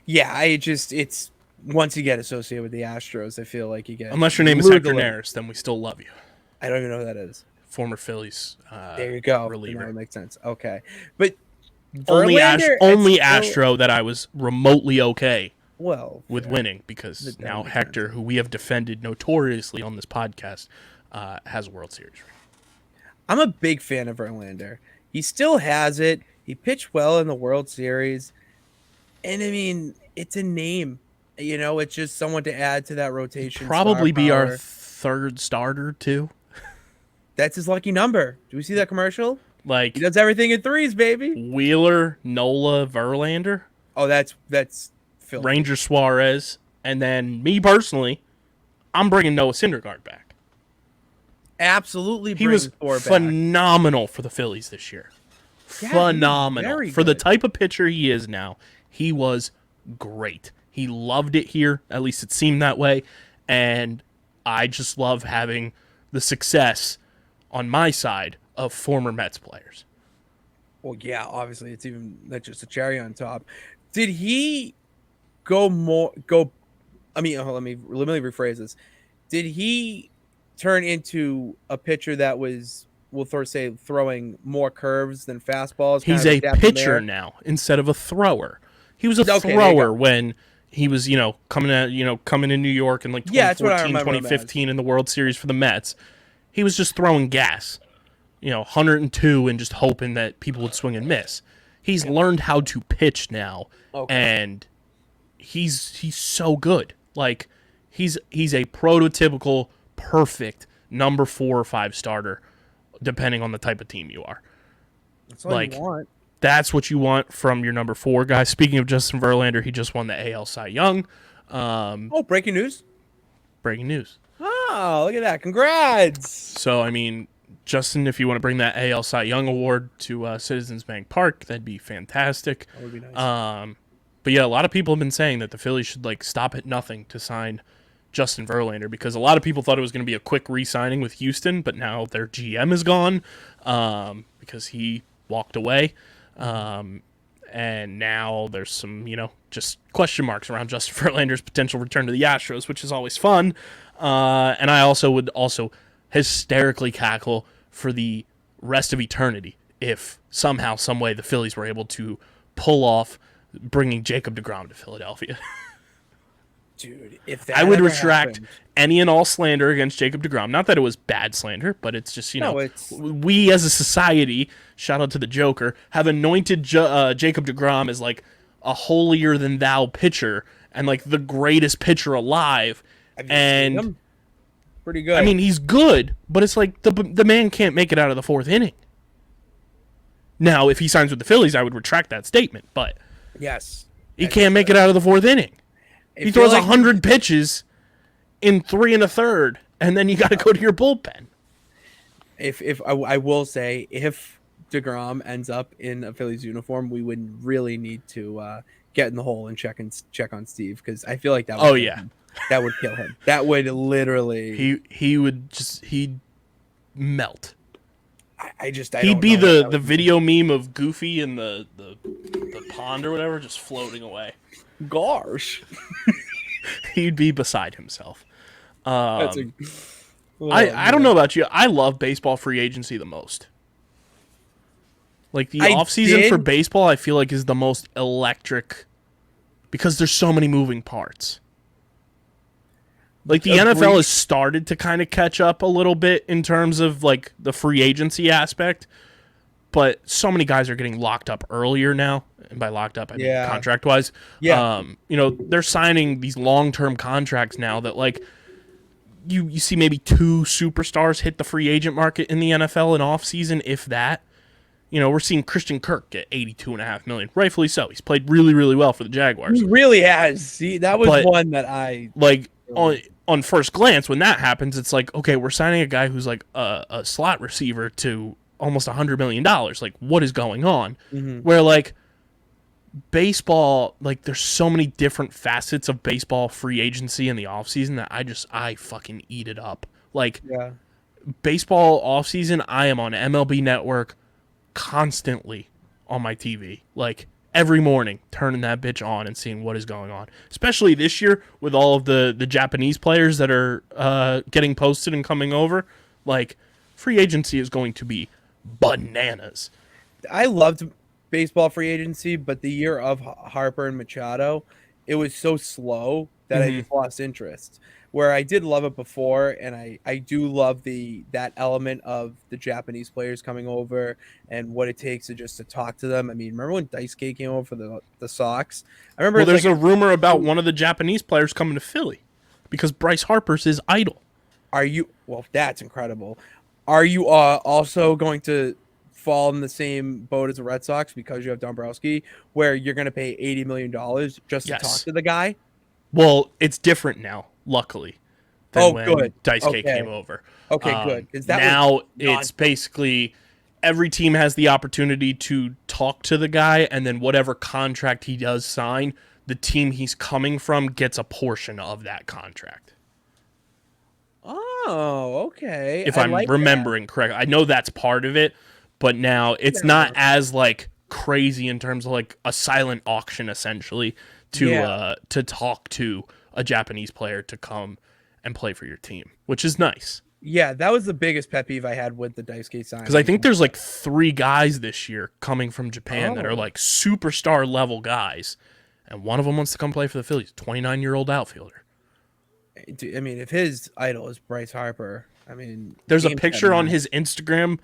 Yeah, it's once you get associated with the Astros, I feel like you get... Unless your name is Hector Neris, then we still love you. I don't even know who that is. Former Phillies there you go. reliever. That makes sense. Okay. But only Astro that I was remotely okay with winning, because now Hector, who we have defended notoriously on this podcast, has a World Series ring. I'm a big fan of Verlander. He still has it. He pitched well in the World Series. And, I mean, it's a name. It's just someone to add to that rotation. Probably be our third starter, too. That's his lucky number. Do we see that commercial? Like, he does everything in threes, baby. Wheeler, Nola, Verlander. Oh, that's filthy. Ranger Suarez. And then, me personally, I'm bringing Noah Syndergaard back. Absolutely. He was phenomenal for the Phillies this year. Yeah, phenomenal. For the type of pitcher he is now, he was great. He loved it here. At least it seemed that way. And I just love having the success on my side of former Mets players. Well, yeah, obviously that's just a cherry on top. Did he let me rephrase this. Did he turn into a pitcher that was, we'll say, throwing more curves than fastballs? He's a pitcher now instead of a thrower. He was a thrower when he was, coming in New York in like 2014, 2015 in the World Series for the Mets. He was just throwing gas, 102 and just hoping that people would swing and miss. He's learned how to pitch now, and he's so good. Like, he's a prototypical perfect number 4 or 5 starter, depending on the type of team you are. That's all you want. That's what you want from your number 4 guy. Speaking of Justin Verlander, he just won the AL Cy Young. Breaking news. Oh, look at that. Congrats. So, I mean, Justin, if you want to bring that AL Cy Young award to Citizens Bank Park, that'd be fantastic. That would be nice. But yeah, a lot of people have been saying that the Phillies should stop at nothing to sign Justin Verlander, because a lot of people thought it was going to be a quick re-signing with Houston, but now their GM is gone because he walked away. And now there's some, just question marks around Justin Verlander's potential return to the Astros, which is always fun. And I would hysterically cackle for the rest of eternity if somehow, some way, the Phillies were able to pull off bringing Jacob deGrom to Philadelphia. Dude, if that I would retract any and all slander against Jacob deGrom. Not that it was bad slander, but it's just, we as a society, shout out to the Joker, have anointed Jacob deGrom as a holier than thou pitcher and the greatest pitcher alive. And seen him? Pretty good. I mean, he's good, but it's the man can't make it out of the 4th inning. Now, if he signs with the Phillies, I would retract that statement, but yes, he can't make it out of the 4th inning. He throws 100 pitches in 3 1/3, and then you got to go to your bullpen. If I will say, if deGrom ends up in a Phillies uniform, we would really need to get in the hole and check on Steve, because I feel like that. That would kill him. That would literally. He'd melt. He'd be the video meme of Goofy in the pond or whatever, just floating away. Gosh. He'd be beside himself. I don't know about you. I love baseball free agency the most. The offseason for baseball, I feel like, is the most electric because there's so many moving parts. The NFL has started to kind of catch up a little bit in terms of the free agency aspect, but so many guys are getting locked up earlier now. And by locked up, I mean contract-wise. Yeah. They're signing these long-term contracts now that you see maybe 2 superstars hit the free agent market in the NFL in off-season, if that. we're seeing Christian Kirk get $82.5 million. Rightfully so. He's played really, really well for the Jaguars. He really has. See, that was But, one that I like on first glance, when that happens, it's like, okay, we're signing a guy who's like a slot receiver to almost $100 million. Like, what is going on? Where like baseball, like there's so many different facets of baseball free agency in the offseason that I fucking eat it up. Like baseball offseason, I am on MLB Network constantly on my TV. Like every morning, turning that bitch on and seeing what is going on. Especially this year with all of the Japanese players that are getting posted and coming over. Like free agency is going to be bananas. I loved baseball free agency, but the year of Harper and Machado, it was so slow that I just lost interest. Where I did love it before, and I do love that element of the Japanese players coming over and what it takes to talk to them. I mean, remember when Daisuke came over for the Sox? I remember. Well, there's a rumor about one of the Japanese players coming to Philly because Bryce Harper's his idol. Well, that's incredible. Are you also going to fall in the same boat as the Red Sox because you have Dombrowski, where you're going to pay $80 million just to talk to the guy? Well, it's different now, luckily, than when Daisuke came over. Okay, good. Now it's basically every team has the opportunity to talk to the guy, and then whatever contract he does sign, the team he's coming from gets a portion of that contract. Oh, okay. If I'm remembering correctly. I know that's part of it, but now it's not as like crazy in terms of like a silent auction essentially to talk to a Japanese player to come and play for your team, which is nice. Yeah, that was the biggest pet peeve I had with the Daisuke sign. Because I think there's like 3 guys this year coming from Japan that are like superstar level guys, and one of them wants to come play for the Phillies. 29-year-old outfielder. I mean, if his idol is Bryce Harper, I mean, there's a picture on his Instagram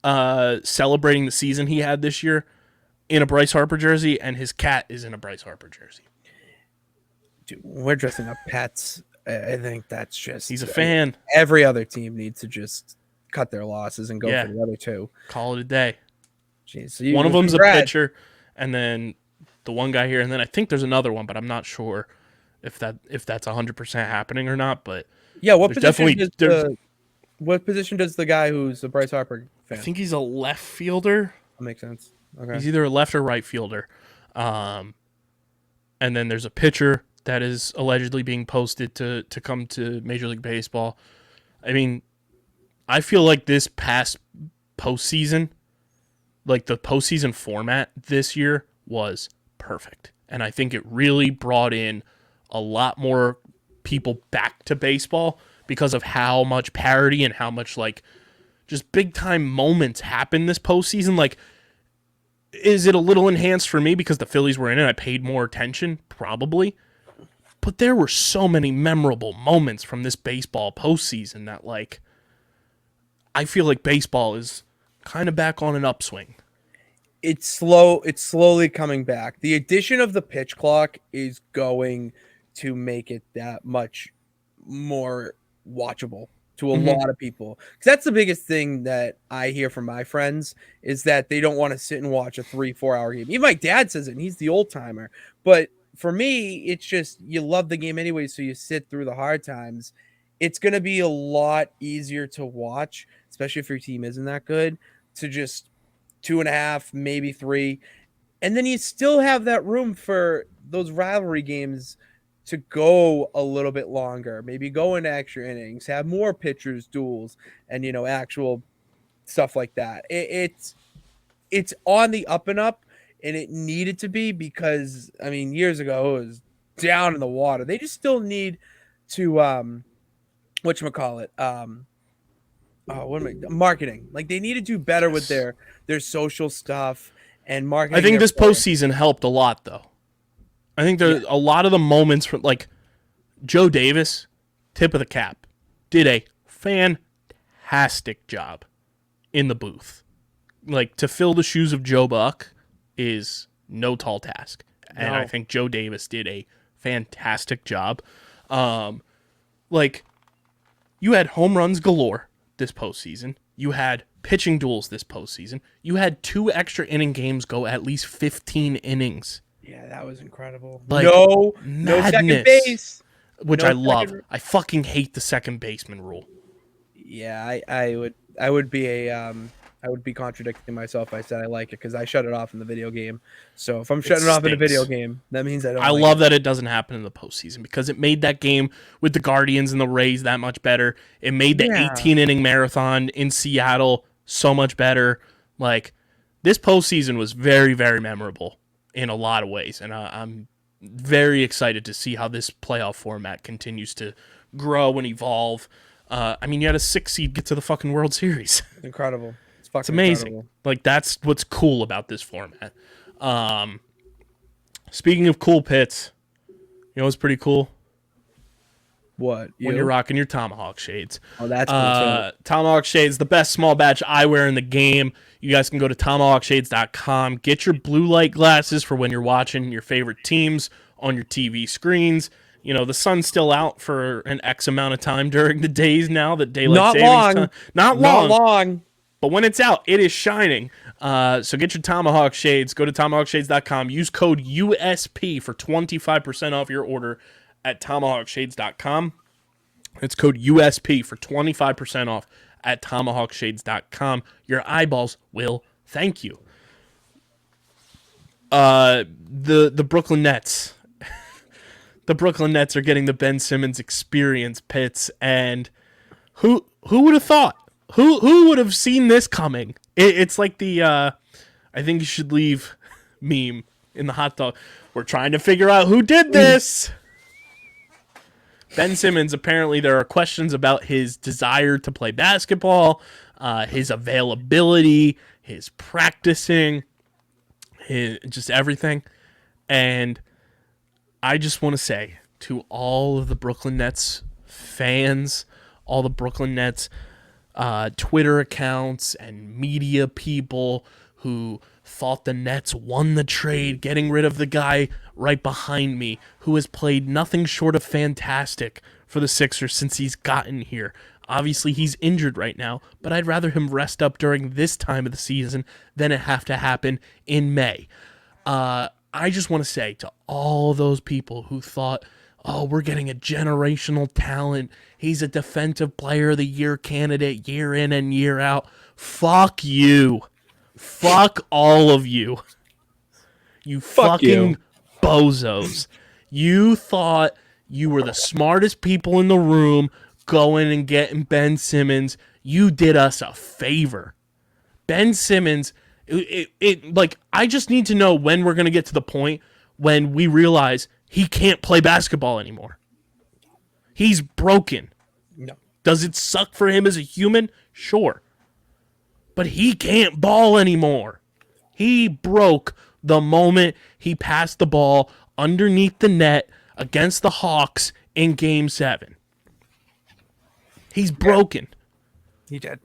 celebrating the season he had this year in a Bryce Harper jersey, and his cat is in a Bryce Harper jersey. Dude, we're dressing up pets. I think that's just... He's a fan. Every other team needs to just cut their losses and go for the other 2. Call it a day. Jeez, so one of them's a pitcher, and then the one guy here, and then I think there's another one, but I'm not sure if that's 100% happening or not. But yeah, what position does the guy who's a Bryce Harper fan? I think he's a left fielder. That makes sense. Okay. He's either a left or right fielder. And then there's a pitcher that is allegedly being posted to come to Major League Baseball. I mean, I feel like this past postseason, like the postseason format this year was perfect. And I think it really brought in a lot more people back to baseball because of how much parity and how much like just big time moments happen this postseason. Like, is it a little enhanced for me because the Phillies were in it? I paid more attention, probably. But there were so many memorable moments from this baseball postseason that, like, I feel like baseball is kind of back on an upswing. It's slowly coming back. The addition of the pitch clock is going to make it that much more watchable to a lot of people. Because that's the biggest thing that I hear from my friends is that they don't want to sit and watch a 3-4 hour game. Even my dad says it, and he's the old timer. But for me, it's just you love the game anyway, so you sit through the hard times. It's going to be a lot easier to watch, especially if your team isn't that good, to just 2.5, maybe 3. And then you still have that room for those rivalry games to go a little bit longer, maybe go into extra innings, have more pitchers, duels, and, actual stuff like that. It's on the up and up, and it needed to be because, I mean, years ago it was down in the water. They just still need to, marketing. Like, they need to do better with their social stuff and marketing. I think this postseason helped a lot, though. I think there's a lot of the moments from, like, Joe Davis, tip of the cap, did a fantastic job in the booth. Like, to fill the shoes of Joe Buck is no tall task. And I think Joe Davis did a fantastic job. Like, you had home runs galore this postseason. You had pitching duels this postseason. You had 2 extra inning games go at least 15 innings. Yeah, that was incredible. Like, no madness, second base, which no I love. second- I fucking hate the second baseman rule. Yeah, I would be I would be contradicting myself if I said I like it because I shut it off in the video game. So if I'm shutting it off in a video stinks. game, that means I don't. I like love it. that it doesn't happen in the postseason because it made that game with the Guardians and the Rays that much better. It made the 18-inning marathon in Seattle so much better. Like, this postseason was very, very memorable in a lot of ways, and I'm very excited to see how this playoff format continues to grow and evolve. I mean, you had a 6 seed get to the fucking World Series. Incredible. It's amazing. Incredible. Like, that's what's cool about this format. Speaking of cool pits, you know what's pretty cool? What? When you're rocking your Tomahawk shades. Oh, that's cool too. Tomahawk shades, the best small batch eyewear in the game. You guys can go to tomahawkshades.com. Get your blue light glasses for when you're watching your favorite teams on your TV screens. You know, the sun's still out for an X amount of time during the days now that daylight savings time. Not long. But when it's out, it is shining. So get your Tomahawk shades. Go to tomahawkshades.com. Use code USP for 25% off your order at tomahawkshades.com. It's code USP for 25% off at tomahawkshades.com. Your eyeballs will thank you. The Brooklyn Nets. The Brooklyn Nets are getting the Ben Simmons experience, Pitts, and who would have thought? Who would have seen this coming? It's like the I think you should leave meme in the hot dog. We're trying to figure out who did this. Ben Simmons, apparently there are questions about his desire to play basketball, his availability, his practicing, just everything. And I just want to say to all of the Brooklyn Nets fans, all the Brooklyn Nets Twitter accounts and media people who thought the Nets won the trade, getting rid of the guy right behind me who has played nothing short of fantastic for the Sixers since he's gotten here. Obviously, he's injured right now, but I'd rather him rest up during this time of the season than it have to happen in May. I just want to say to all those people who thought, oh, we're getting a generational talent, he's a defensive player of the year candidate year in and year out. Fuck you. Fuck all of you. You fucking bozos. You thought you were the smartest people in the room going and getting Ben Simmons. You did us a favor. Ben Simmons, like, I just need to know when we're going to get to the point when we realize he can't play basketball anymore. He's broken. No. Does it suck for him as a human? Sure. But he can't ball anymore. He broke the moment he passed the ball underneath the net against the Hawks in Game 7. He's broken. He did.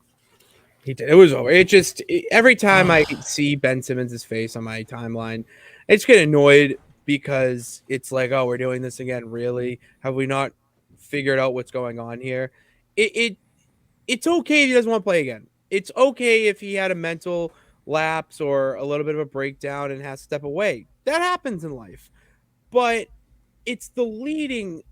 It was over. Every time I see Ben Simmons' face on my timeline, I just get annoyed because it's like, oh, we're doing this again. Really? Have we not figured out what's going on here? It's okay if he doesn't want to play again. It's okay if he had a mental lapse or a little bit of a breakdown and has to step away. That happens in life. But it's the leading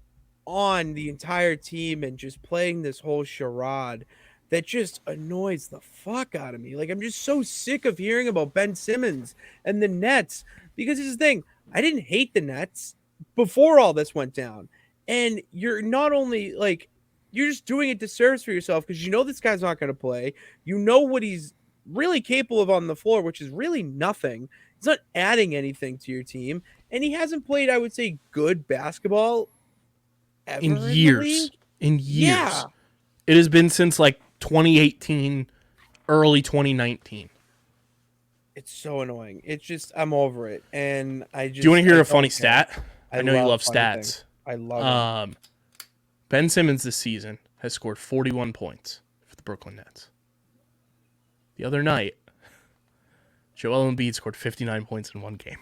on the entire team and just playing this whole charade that just annoys the fuck out of me. Like, I'm just so sick of hearing about Ben Simmons and the Nets because it's the thing. I didn't hate the Nets before all this went down. And you're not only like, you're just doing a disservice for yourself because you know this guy's not going to play. You know what he's really capable of on the floor, which is really nothing. He's not adding anything to your team. And he hasn't played, I would say, good basketball ever in years. Yeah. It has been since like 2018, early 2019. It's so annoying. It's just, I'm over it. And I just. Do you want to hear a funny stat? I know you love stats. Things. I love it. Ben Simmons this season has scored 41 points for the Brooklyn Nets. The other night, Joel Embiid scored 59 points in one game.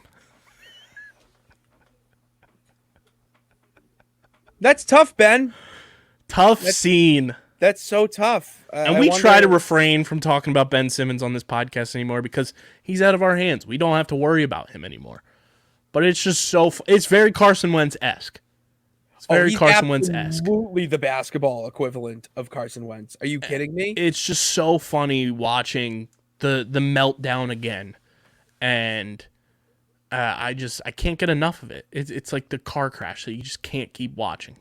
That's tough, Ben. Tough scene. That's so tough. And I we wonder- try to refrain from talking about Ben Simmons on this podcast anymore because he's out of our hands. We don't have to worry about him anymore. But it's just it's very Carson Wentz-esque. It's very he's Carson Wentz-esque. absolutely the basketball equivalent of Carson Wentz. Are you kidding me? It's just so funny watching the meltdown again. And I can't get enough of it. It's like the car crash that you just can't keep watching.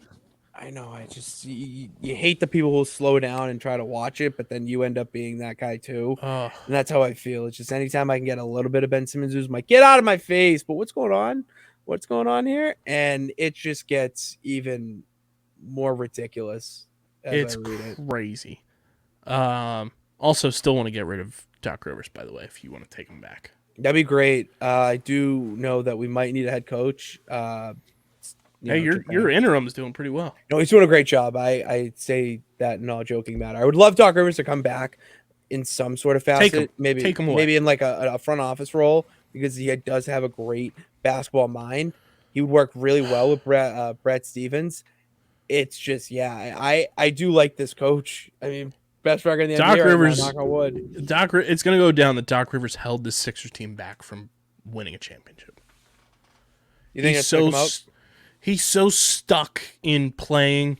I know. I just you hate the people who slow down and try to watch it, but then you end up being that guy too. And that's how I feel. It's just anytime I can get a little bit of Ben Simmons news, I'm like, get out of my face. But what's going on? What's going on here? And it just gets even more ridiculous. It's crazy. Also, still want to get rid of Doc Rivers, by the way, if you want to take him back. That'd be great. I do know that we might need a head coach. Your interim is doing pretty well. No, he's doing a great job. I say that in all joking matter. I would love Doc Rivers to come back in some sort of facet. Maybe in like a front office role because he does have a great basketball mind. He would work really well with Brett Stevens. It's just, I do like this coach. I mean, best record in the Doc NBA. Rivers, knock on wood. It's going to go down that Doc Rivers held the Sixers team back from winning a championship. You think it's so he's so stuck in playing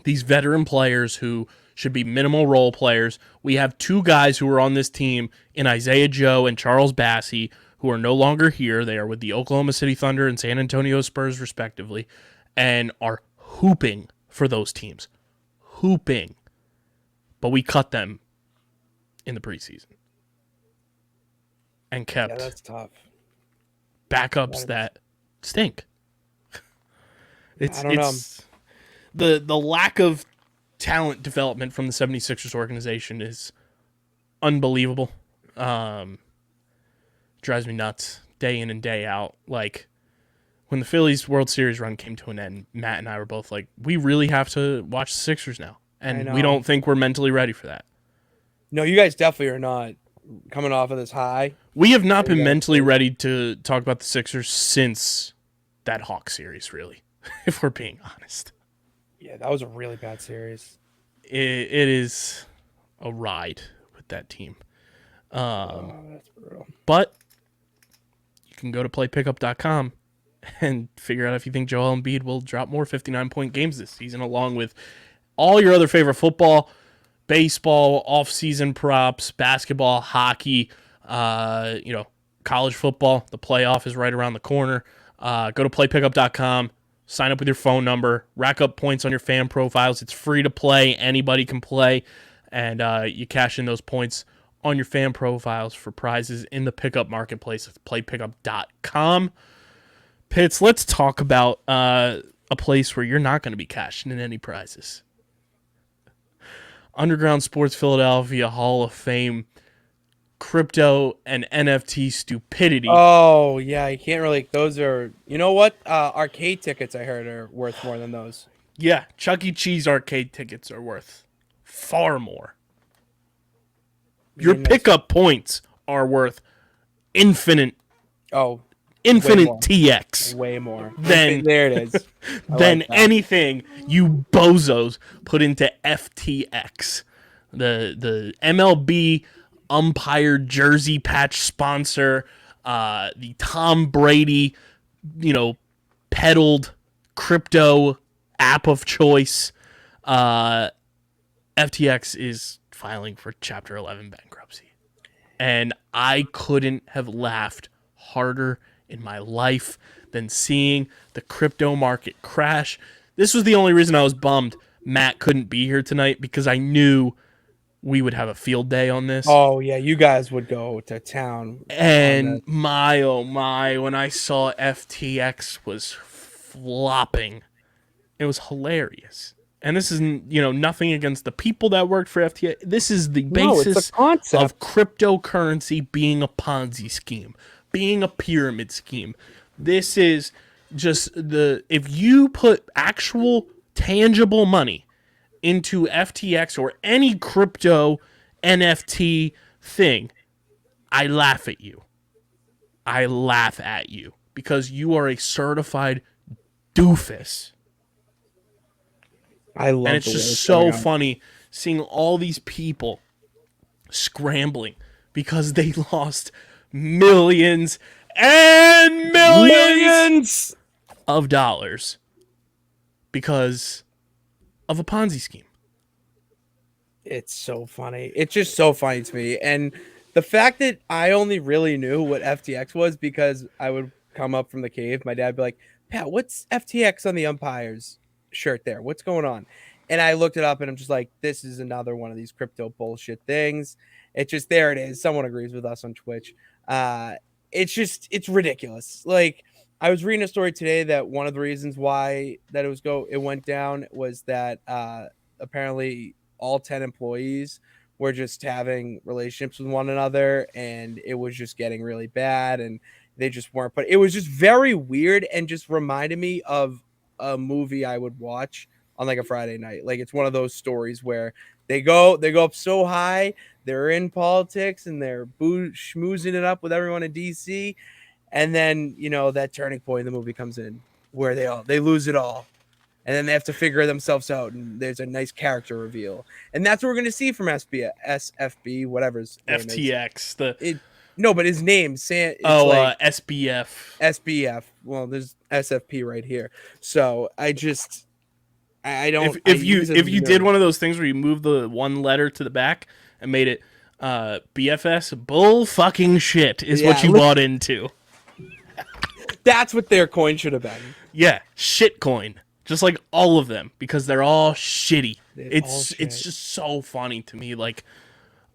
these veteran players who should be minimal role players. We have two guys who are on this team in Isaiah Joe and Charles Bassey who are no longer here. They are with the Oklahoma City Thunder and San Antonio Spurs, respectively, and are hooping for those teams. Hooping. But we cut them in the preseason. And kept that's tough. Backups that stink. I don't know. The lack of talent development from the 76ers organization is unbelievable. Drives me nuts day in and day out. Like, when the Phillies World Series run came to an end, Matt and I were both like, we really have to watch the Sixers now. And we don't think we're mentally ready for that. No, you guys definitely are not coming off of this high. We have not been mentally ready to talk about the Sixers since that Hawks series, really, if we're being honest. Yeah, that was a really bad series. It is a ride with that team. That's brutal. But you can go to playpickup.com and figure out if you think Joel Embiid will drop more 59-point games this season, along with all your other favorite football, baseball, off-season props, basketball, hockey, college football. The playoff is right around the corner. Go to playpickup.com, sign up with your phone number, rack up points on your fan profiles. It's free to play. Anybody can play, and you cash in those points on your fan profiles for prizes in the pickup marketplace at playpickup.com. Pitts, let's talk about a place where you're not going to be cashing in any prizes. Underground Sports Philadelphia Hall of Fame crypto and NFT stupidity. Oh, yeah, you can't really. Those are, you know what? Arcade tickets, I heard, are worth more than those. Yeah, Chuck E. Cheese arcade tickets are worth far more. Your pickup points are worth infinite TX. Way more. There it is. Than anything you bozos put into FTX. The MLB umpire jersey patch sponsor, the Tom Brady, peddled crypto app of choice. FTX is filing for Chapter 11 bankruptcy. And I couldn't have laughed harder in my life than seeing the crypto market crash. This was the only reason I was bummed Matt couldn't be here tonight, because I knew we would have a field day on this. Oh, yeah, you guys would go to town. And my, oh my, when I saw FTX was flopping, it was hilarious. And this is, nothing against the people that worked for FTX. This is the basis of cryptocurrency being a Ponzi scheme, being a pyramid scheme. This is just if you put actual tangible money into FTX or any crypto NFT thing, I laugh at you. I laugh at you because you are a certified doofus. I love And it's the way just it's so going on. funny seeing all these people scrambling because they lost millions and millions Millions. of dollars because of a Ponzi scheme. It's so funny. It's just so funny to me. And the fact that I only really knew what FTX was because I would come up from the cave. My dad would be like, Pat, what's FTX on the umpire's shirt there? What's going on? And I looked it up and I'm just like, this is another one of these crypto bullshit things. It's just, there it is. Someone agrees with us on Twitch. It's ridiculous. Like, I was reading a story today that one of the reasons why that it went down was that apparently all 10 employees were just having relationships with one another and it was just getting really bad and they just weren't. But it was just very weird and just reminded me of a movie I would watch on like a Friday night. Like, it's one of those stories where they go up so high, they're in politics and they're schmoozing it up with everyone in DC, and then that turning point in the movie comes in where they lose it all, and then they have to figure themselves out, and there's a nice character reveal, and that's what we're going to see from SFB, whatever's FTX. No, but his name SBF. SBF. Well, there's SFP right here, so I don't. If you did one of those things where you moved the one letter to the back and made it BFS, bull fucking shit is what you bought into. That's what their coin should have been. Yeah, shit coin. Just like all of them, because they're all shitty. It's just so funny to me. Like,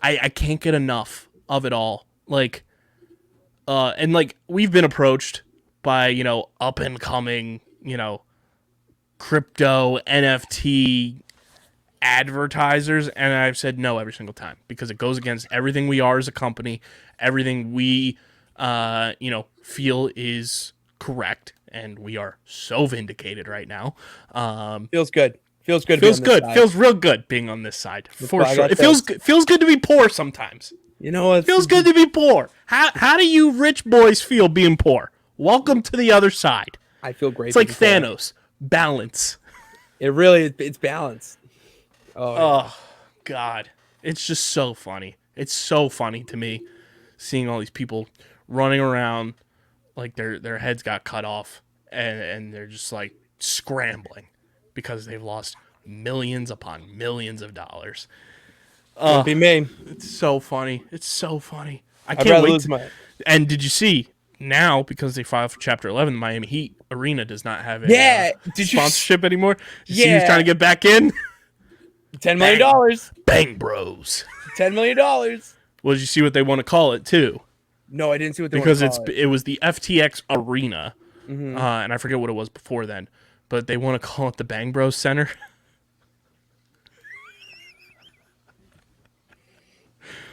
I can't get enough of it all. Like, and like we've been approached by up and coming crypto NFT advertisers, and I've said no every single time because it goes against everything we are as a company, everything we feel is correct, and we are so vindicated right now. Feels good. Feels good. Feels real good being on this side. For sure. It feels good to be poor sometimes. You know what? It feels good to be poor. How do you rich boys feel being poor? Welcome to the other side. I feel great. It's like Thanos. Balance. It really it's balanced. Oh God. It's just so funny. It's so funny to me seeing all these people running around like their heads got cut off and they're just like scrambling because they've lost millions upon millions of dollars. It'd be me. It's so funny. It's so funny. I can't wait to... And did you see now, because they filed for Chapter 11, the Miami Heat Arena does not have a sponsorship anymore? Did you see who's trying to get back in? $10 million. Bang Bros. $10 million. Well, did you see what they want to call it too? No, I didn't see what they because want to call it was the FTX Arena, and I forget what it was before then, but they want to call it the Bang Bros Center.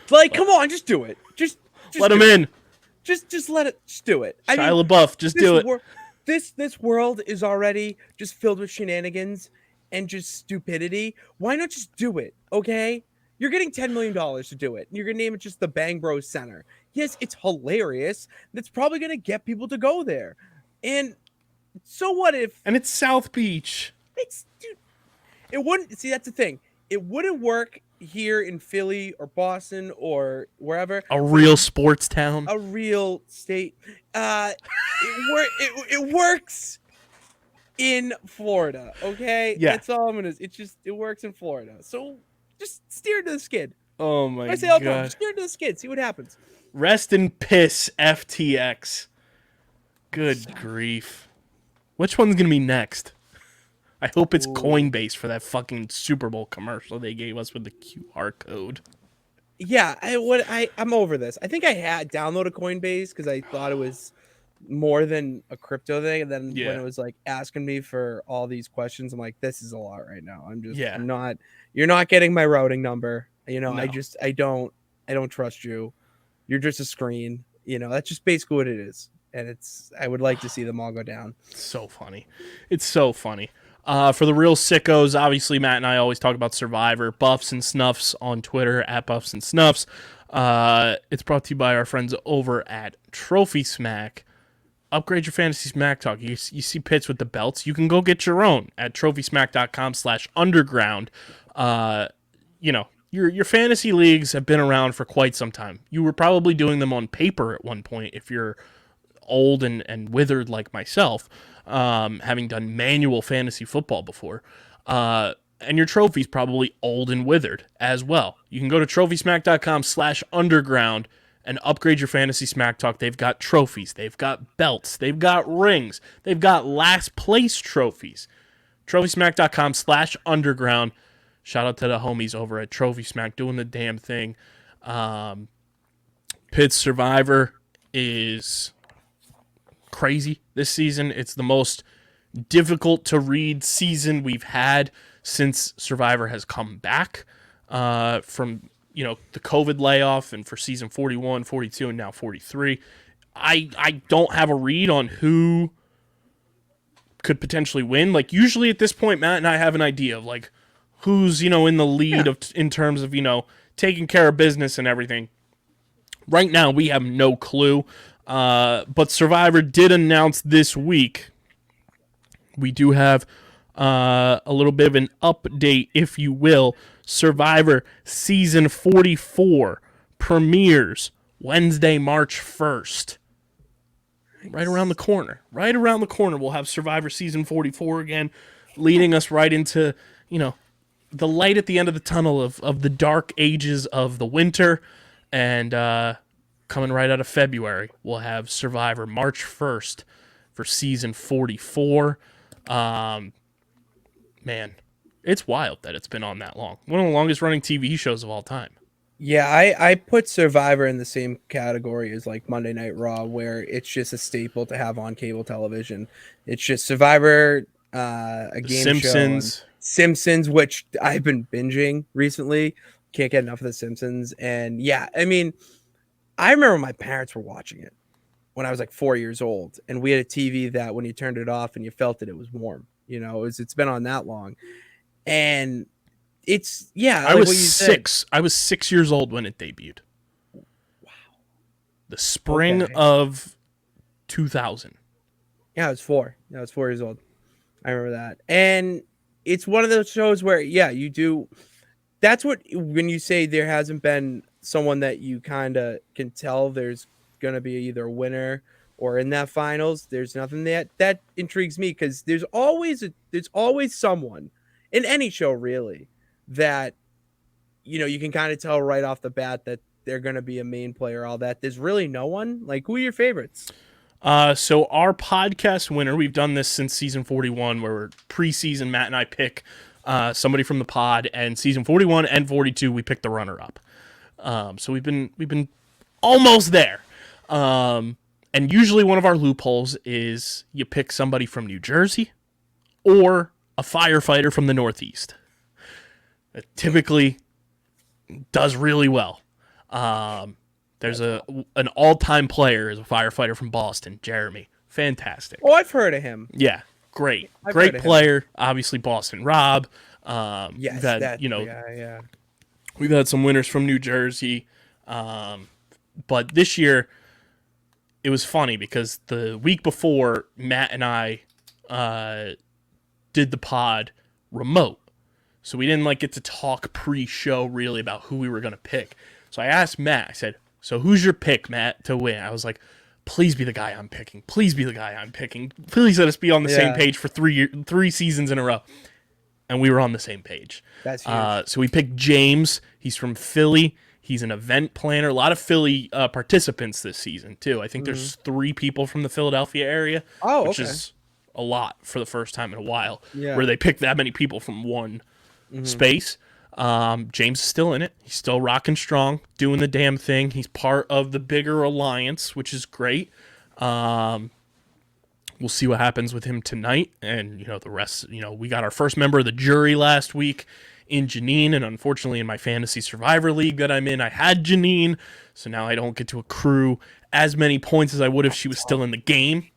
Like, come on, just do it. Just let them in. Just let it. Just do it. Shia LaBeouf, just do it. This world is already just filled with shenanigans and just stupidity. Why not just do it? Okay, you're getting $10 million to do it. You're gonna name it just the Bang Bros Center. Yes, it's hilarious. That's probably gonna get people to go there. And so what if? And it's South Beach. It wouldn't. See, that's the thing. It wouldn't work here in Philly or Boston or wherever. A real sports town. A real state. It works in Florida. Okay. Yeah. That's all I'm gonna. It works in Florida. So just steer to the skid. Oh my god. I say all the time, just steer to the skid. See what happens. Rest in piss, FTX. Good grief. Which one's gonna be next? I hope it's Coinbase for that fucking Super Bowl commercial they gave us with the QR code. Yeah, I'm over this. I think I had downloaded Coinbase because I thought it was more than a crypto thing, and then when it was like asking me for all these questions, I'm like, this is a lot right now. I'm not. You're not getting my routing number. No. I don't trust you. You're just a screen. That's just basically what it is. And I would like to see them all go down. It's so funny. It's so funny. For the real sickos, obviously Matt and I always talk about Survivor. Buffs and Snuffs on Twitter at Buffs and Snuffs. It's brought to you by our friends over at Trophy Smack. upgrade your fantasy smack talk. You see Pitts with the belts. You can go get your own at trophysmack.com/underground. Your fantasy leagues have been around for quite some time. You were probably doing them on paper at one point if you're old and withered like myself, having done manual fantasy football before. And your trophy's probably old and withered as well. You can go to trophysmack.com/underground and upgrade your fantasy smack talk. They've got trophies. They've got belts. They've got rings. They've got last place trophies. trophysmack.com/underground. Shout out to the homies over at Trophy Smack doing the damn thing. Pitt's Survivor is crazy this season. It's the most difficult to read season we've had since Survivor has come back from the COVID layoff, and for season 41, 42, and now 43. I don't have a read on who could potentially win. Like, usually at this point, Matt and I have an idea of like who's in the lead in terms of taking care of business and everything. Right now, we have no clue. But Survivor did announce this week. We do have a little bit of an update, if you will. Survivor Season 44 premieres Wednesday, March 1st. Right around the corner. Right around the corner, we'll have Survivor Season 44 again, leading us right into, the light at the end of the tunnel of the dark ages of the winter. And coming right out of February, we'll have Survivor March 1st for Season 44. Man, it's wild that it's been on that long. One of the longest running TV shows of all time. Yeah, I put Survivor in the same category as like Monday Night Raw, where it's just a staple to have on cable television. It's just Survivor, a game Simpsons. show, Simpsons, which I've been binging recently. Can't get enough of The Simpsons. And yeah, I mean, I remember my parents were watching it when I was like 4 years old, and we had a TV that when you turned it off and you felt it was warm. It's been on that long, and it's I was 6. I was 6 years old when it debuted. Wow. The spring of 2000. Yeah, I was 4. Yeah, I was 4 years old. I remember that. And it's one of those shows where, you do. That's what, when you say there hasn't been someone that you kind of can tell there's going to be either a winner or in that finals, there's nothing that intrigues me, because there's always someone in any show really that you can kind of tell right off the bat that they're going to be a main player. All that, there's really no one. Like, who are your favorites? So our podcast winner, we've done this since season 41, where we're preseason, Matt and I pick somebody from the pod, and season 41 and 42 we pick the runner up. So we've been almost there. And usually one of our loopholes is you pick somebody from New Jersey or a firefighter from the Northeast. It typically does really well. There's an all-time player as a firefighter from Boston, Jeremy. Fantastic. Oh, I've heard of him. Yeah, great player. Obviously, Boston Rob. Yes, we've had some winners from New Jersey. But this year, it was funny because the week before, Matt and I did the pod remote. So we didn't get to talk pre-show really about who we were going to pick. So I asked Matt, I said, so who's your pick, Matt, to win? I was like, please be the guy I'm picking. Please be the guy I'm picking. Please let us be on the same page for three seasons in a row. And we were on the same page. That's huge. So we picked James. He's from Philly. He's an event planner. A lot of Philly participants this season, too. I think there's 3 people from the Philadelphia area, which is a lot for the first time in a while, where they pick that many people from one space. James is still in it. He's still rocking strong, doing the damn thing. He's part of the bigger alliance, which is great. We'll see what happens with him tonight. And, the rest, we got our first member of the jury last week in Janine. And unfortunately, in my fantasy survivor league that I'm in, I had Janine. So now I don't get to accrue as many points as I would if she was still in the game.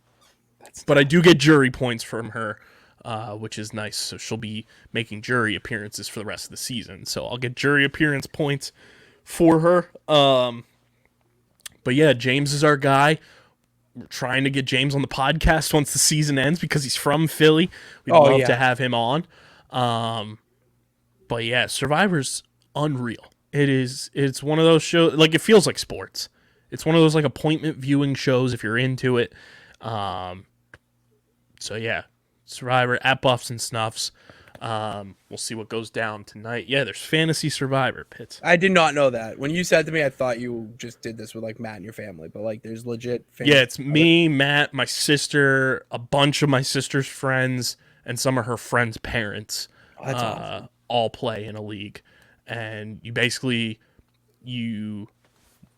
But I do get jury points from her, which is nice. So she'll be making jury appearances for the rest of the season. So I'll get jury appearance points for her. But yeah, James is our guy. trying to get James on the podcast once the season ends because he's from Philly. We'd Oh, love yeah. to have him on. But yeah, Survivor's unreal. It's one of those shows, like, it feels like sports. It's one of those like appointment viewing shows if you're into it. So yeah, Survivor at Buffs and Snuffs. We'll see what goes down tonight. Yeah, there's Fantasy Survivor, Pitts. I did not know that. When you said to me, I thought you just did this with like Matt and your family, but like there's legit. Yeah, it's me, Matt, my sister, a bunch of my sister's friends, and some of her friends' parents. Oh, that's awesome. All play in a league, and you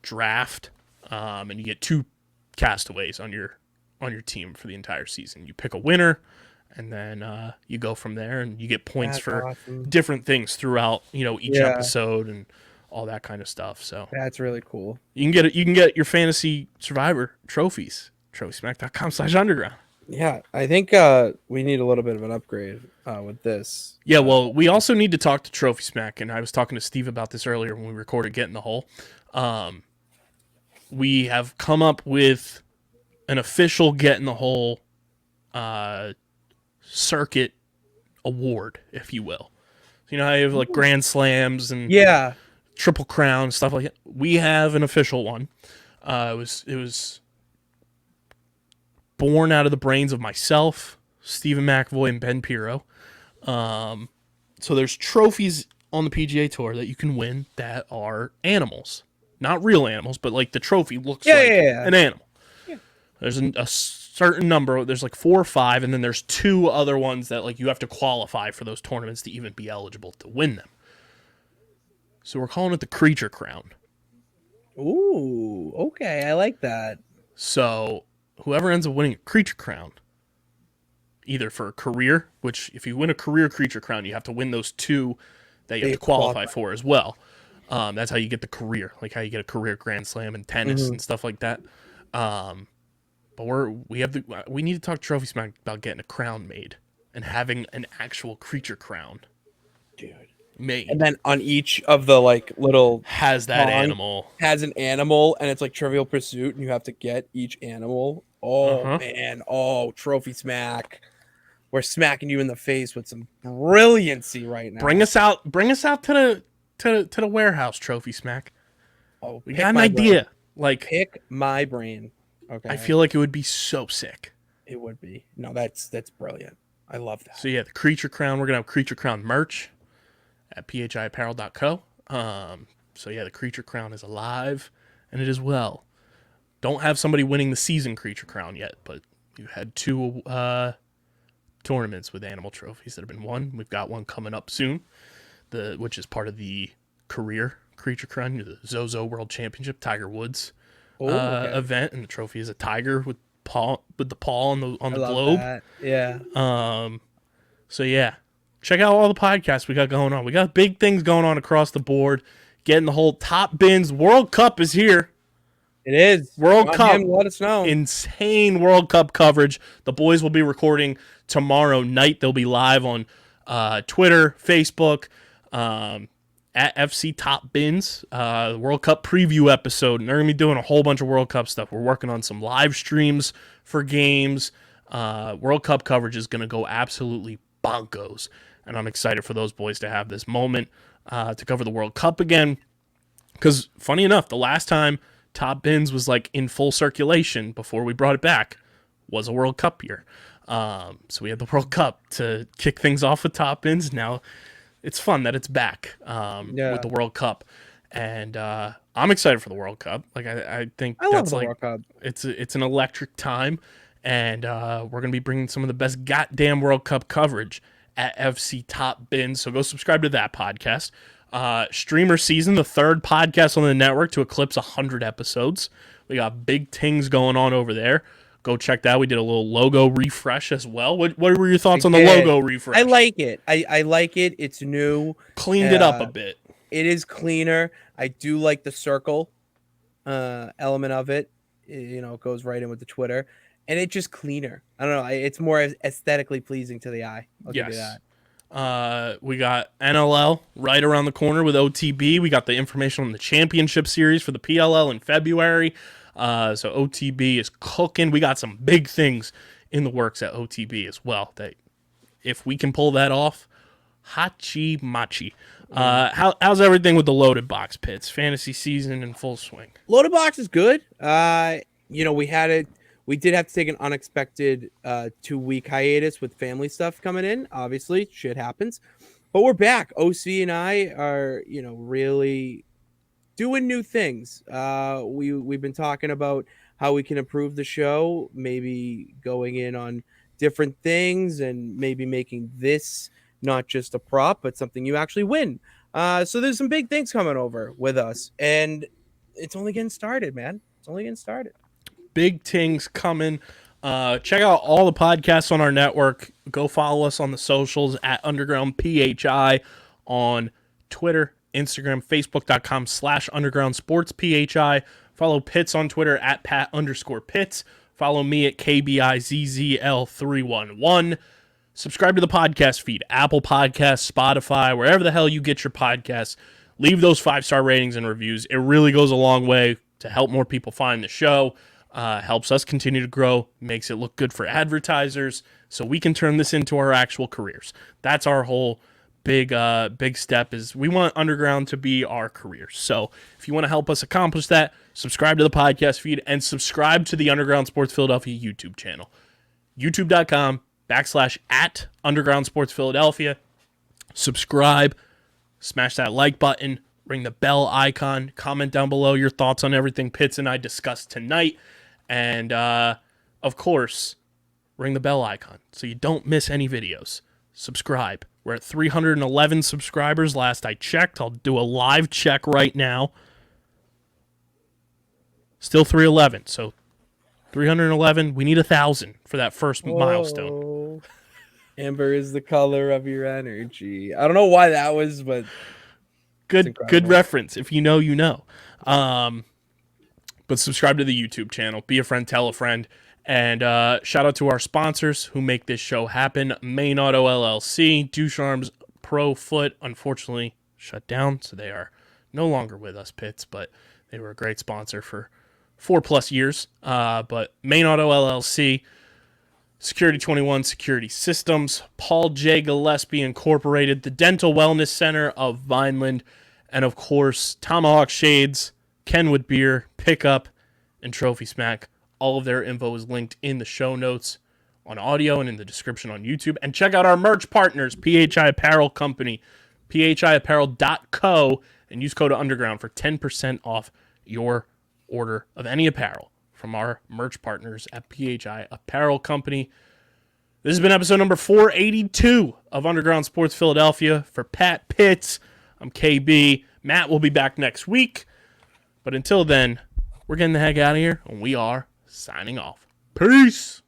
draft, and you get 2 castaways on your team for the entire season. You pick a winner, and then you go from there, and you get points That's for awesome. different things throughout each Yeah. episode and all that kind of stuff. So That's really cool. you can get your Fantasy Survivor trophies. TrophySmack.com/underground. Yeah, I think we need a little bit of an upgrade with this. Yeah, well, we also need to talk to Trophy Smack, and I was talking to Steve about this earlier when we recorded Get in the Hole. We have come up with an official Get in the Hole circuit award, if you will. You know how you have like Grand Slams and Yeah. Triple Crown, stuff like that? We have an official one. It was born out of the brains of myself, Stephen McAvoy, and Ben Pirro. So there's trophies on the PGA Tour that you can win that are animals. Not real animals, but like the trophy looks like an animal. Yeah. There's a certain number. There's like 4 or 5, and then there's 2 other ones that like you have to qualify for those tournaments to even be eligible to win them. So we're calling it the Creature Crown. Ooh, okay. I like that. So whoever ends up winning a Creature Crown, either for a career, which if you win a career Creature Crown, you have to win those 2 that you have to qualify for as well. That's how you get the career, like how you get a career Grand Slam in tennis and stuff like that. But we need to talk to Trophy Smack about getting a crown made and having an actual Creature Crown, Dude. made. And then on each of the like little has that pong animal. Has an animal, and it's like Trivial Pursuit, and you have to get each animal. Oh man, Trophy Smack. We're smacking you in the face with some brilliancy right now. Bring us out to the warehouse, Trophy Smack. Oh, We got an idea. Like, Pick my brain. Okay. I feel like it would be so sick. it would be. No, that's brilliant. I love that. So yeah, the Creature Crown. We're gonna have Creature Crown merch at phiapparel.co. So yeah, the Creature Crown is alive, and it is well. Don't have somebody winning the season Creature Crown yet, but you had 2 tournaments with animal trophies that have been won. We've got one coming up soon, which is part of the career Creature Crown, the Zozo World Championship, Tiger Woods event, and the trophy is a tiger with the paw on the globe. That. Yeah. So yeah, check out all the podcasts we got going on. We got big things going on across the board. Getting the whole Top Bins World Cup is here. It is. World Cup. Let us know. Insane World Cup coverage. The boys will be recording tomorrow night. They'll be live on Twitter, Facebook, at FC Top Bins, the World Cup preview episode. And they're going to be doing a whole bunch of World Cup stuff. We're working on some live streams for games. World Cup coverage is going to go absolutely bonkos. And I'm excited for those boys to have this moment to cover the World Cup again. Because funny enough, the last time Top Bins was like in full circulation before we brought it back was a World Cup year. So we had the World Cup to kick things off with Top Bins. Now it's fun that it's back with the World Cup. And I'm excited for the World Cup. Like I think I love that's the like World Cup. it's an electric time. And we're going to be bringing some of the best goddamn World Cup coverage at FC Top Bins. So go subscribe to that podcast. Streamer Season, the 3rd podcast on the network to eclipse 100 episodes. We got big things going on over there. Go check that. We did a little logo refresh as well. What were your thoughts on the logo refresh? I like it. I like it. It's new. Cleaned it up a bit. It is cleaner. I do like the circle element of it. It goes right in with the Twitter. And it's just cleaner. I don't know. It's more aesthetically pleasing to the eye. I'll give you that. We got NLL right around the corner with OTB. We got the information on the championship series for the PLL in February. So OTB is cooking. We got some big things in the works at OTB as well. That if we can pull that off, hachi machi. How's everything with the loaded box pits? Fantasy season in full swing. Loaded box is good. We did have to take an unexpected 2-week hiatus with family stuff coming in. Obviously, shit happens. But we're back. OC and I are, really doing new things. We've been talking about how we can improve the show, maybe going in on different things and maybe making this not just a prop, but something you actually win. So there's some big things coming over with us, and it's only getting started, man. It's only getting started. Big things coming. Check out all the podcasts on our network. Go follow us on the socials at Underground PHI on Twitter, Instagram, Facebook.com/Underground Sports PHI. Follow Pitts on Twitter at Pat_Pitts. Follow me at KBIZZL311. Subscribe to the podcast feed, Apple Podcasts, Spotify, wherever the hell you get your podcasts. Leave those 5-star ratings and reviews. It really goes a long way to help more people find the show. Helps us continue to grow, makes it look good for advertisers, so we can turn this into our actual careers. That's our whole big step, is we want Underground to be our career. So if you want to help us accomplish that, subscribe to the podcast feed and subscribe to the Underground Sports Philadelphia YouTube channel. YouTube.com/@Underground Sports Philadelphia. Subscribe, smash that like button, ring the bell icon, comment down below your thoughts on everything Pitts and I discussed tonight. And, of course, ring the bell icon so you don't miss any videos. Subscribe. We're at 311 subscribers last I checked. I'll do a live check right now. Still 311. So 311. We need 1,000 for that first milestone. Amber is the color of your energy. I don't know why that was, but good reference. If you know, you know. But subscribe to the YouTube channel. Be a friend, tell a friend. And shout out to our sponsors who make this show happen. Main Auto LLC, Ducharme's Pro Foot, unfortunately shut down, so they are no longer with us, Pitts, but they were a great sponsor for 4+ years. But Main Auto LLC, Security 21 Security Systems, Paul J. Gillespie Incorporated, the Dental Wellness Center of Vineland, and of course, Tomahawk Shades, Kenwood Beer, Pickup, and Trophy Smack. All of their info is linked in the show notes on audio and in the description on YouTube. And check out our merch partners, PHI Apparel Company, phiapparel.co, and use code Underground for 10% off your order of any apparel from our merch partners at PHI Apparel Company. This has been episode number 482 of Underground Sports Philadelphia. For Pat Pitts, I'm KB. Matt will be back next week. But until then, we're getting the heck out of here, and we are signing off. Peace!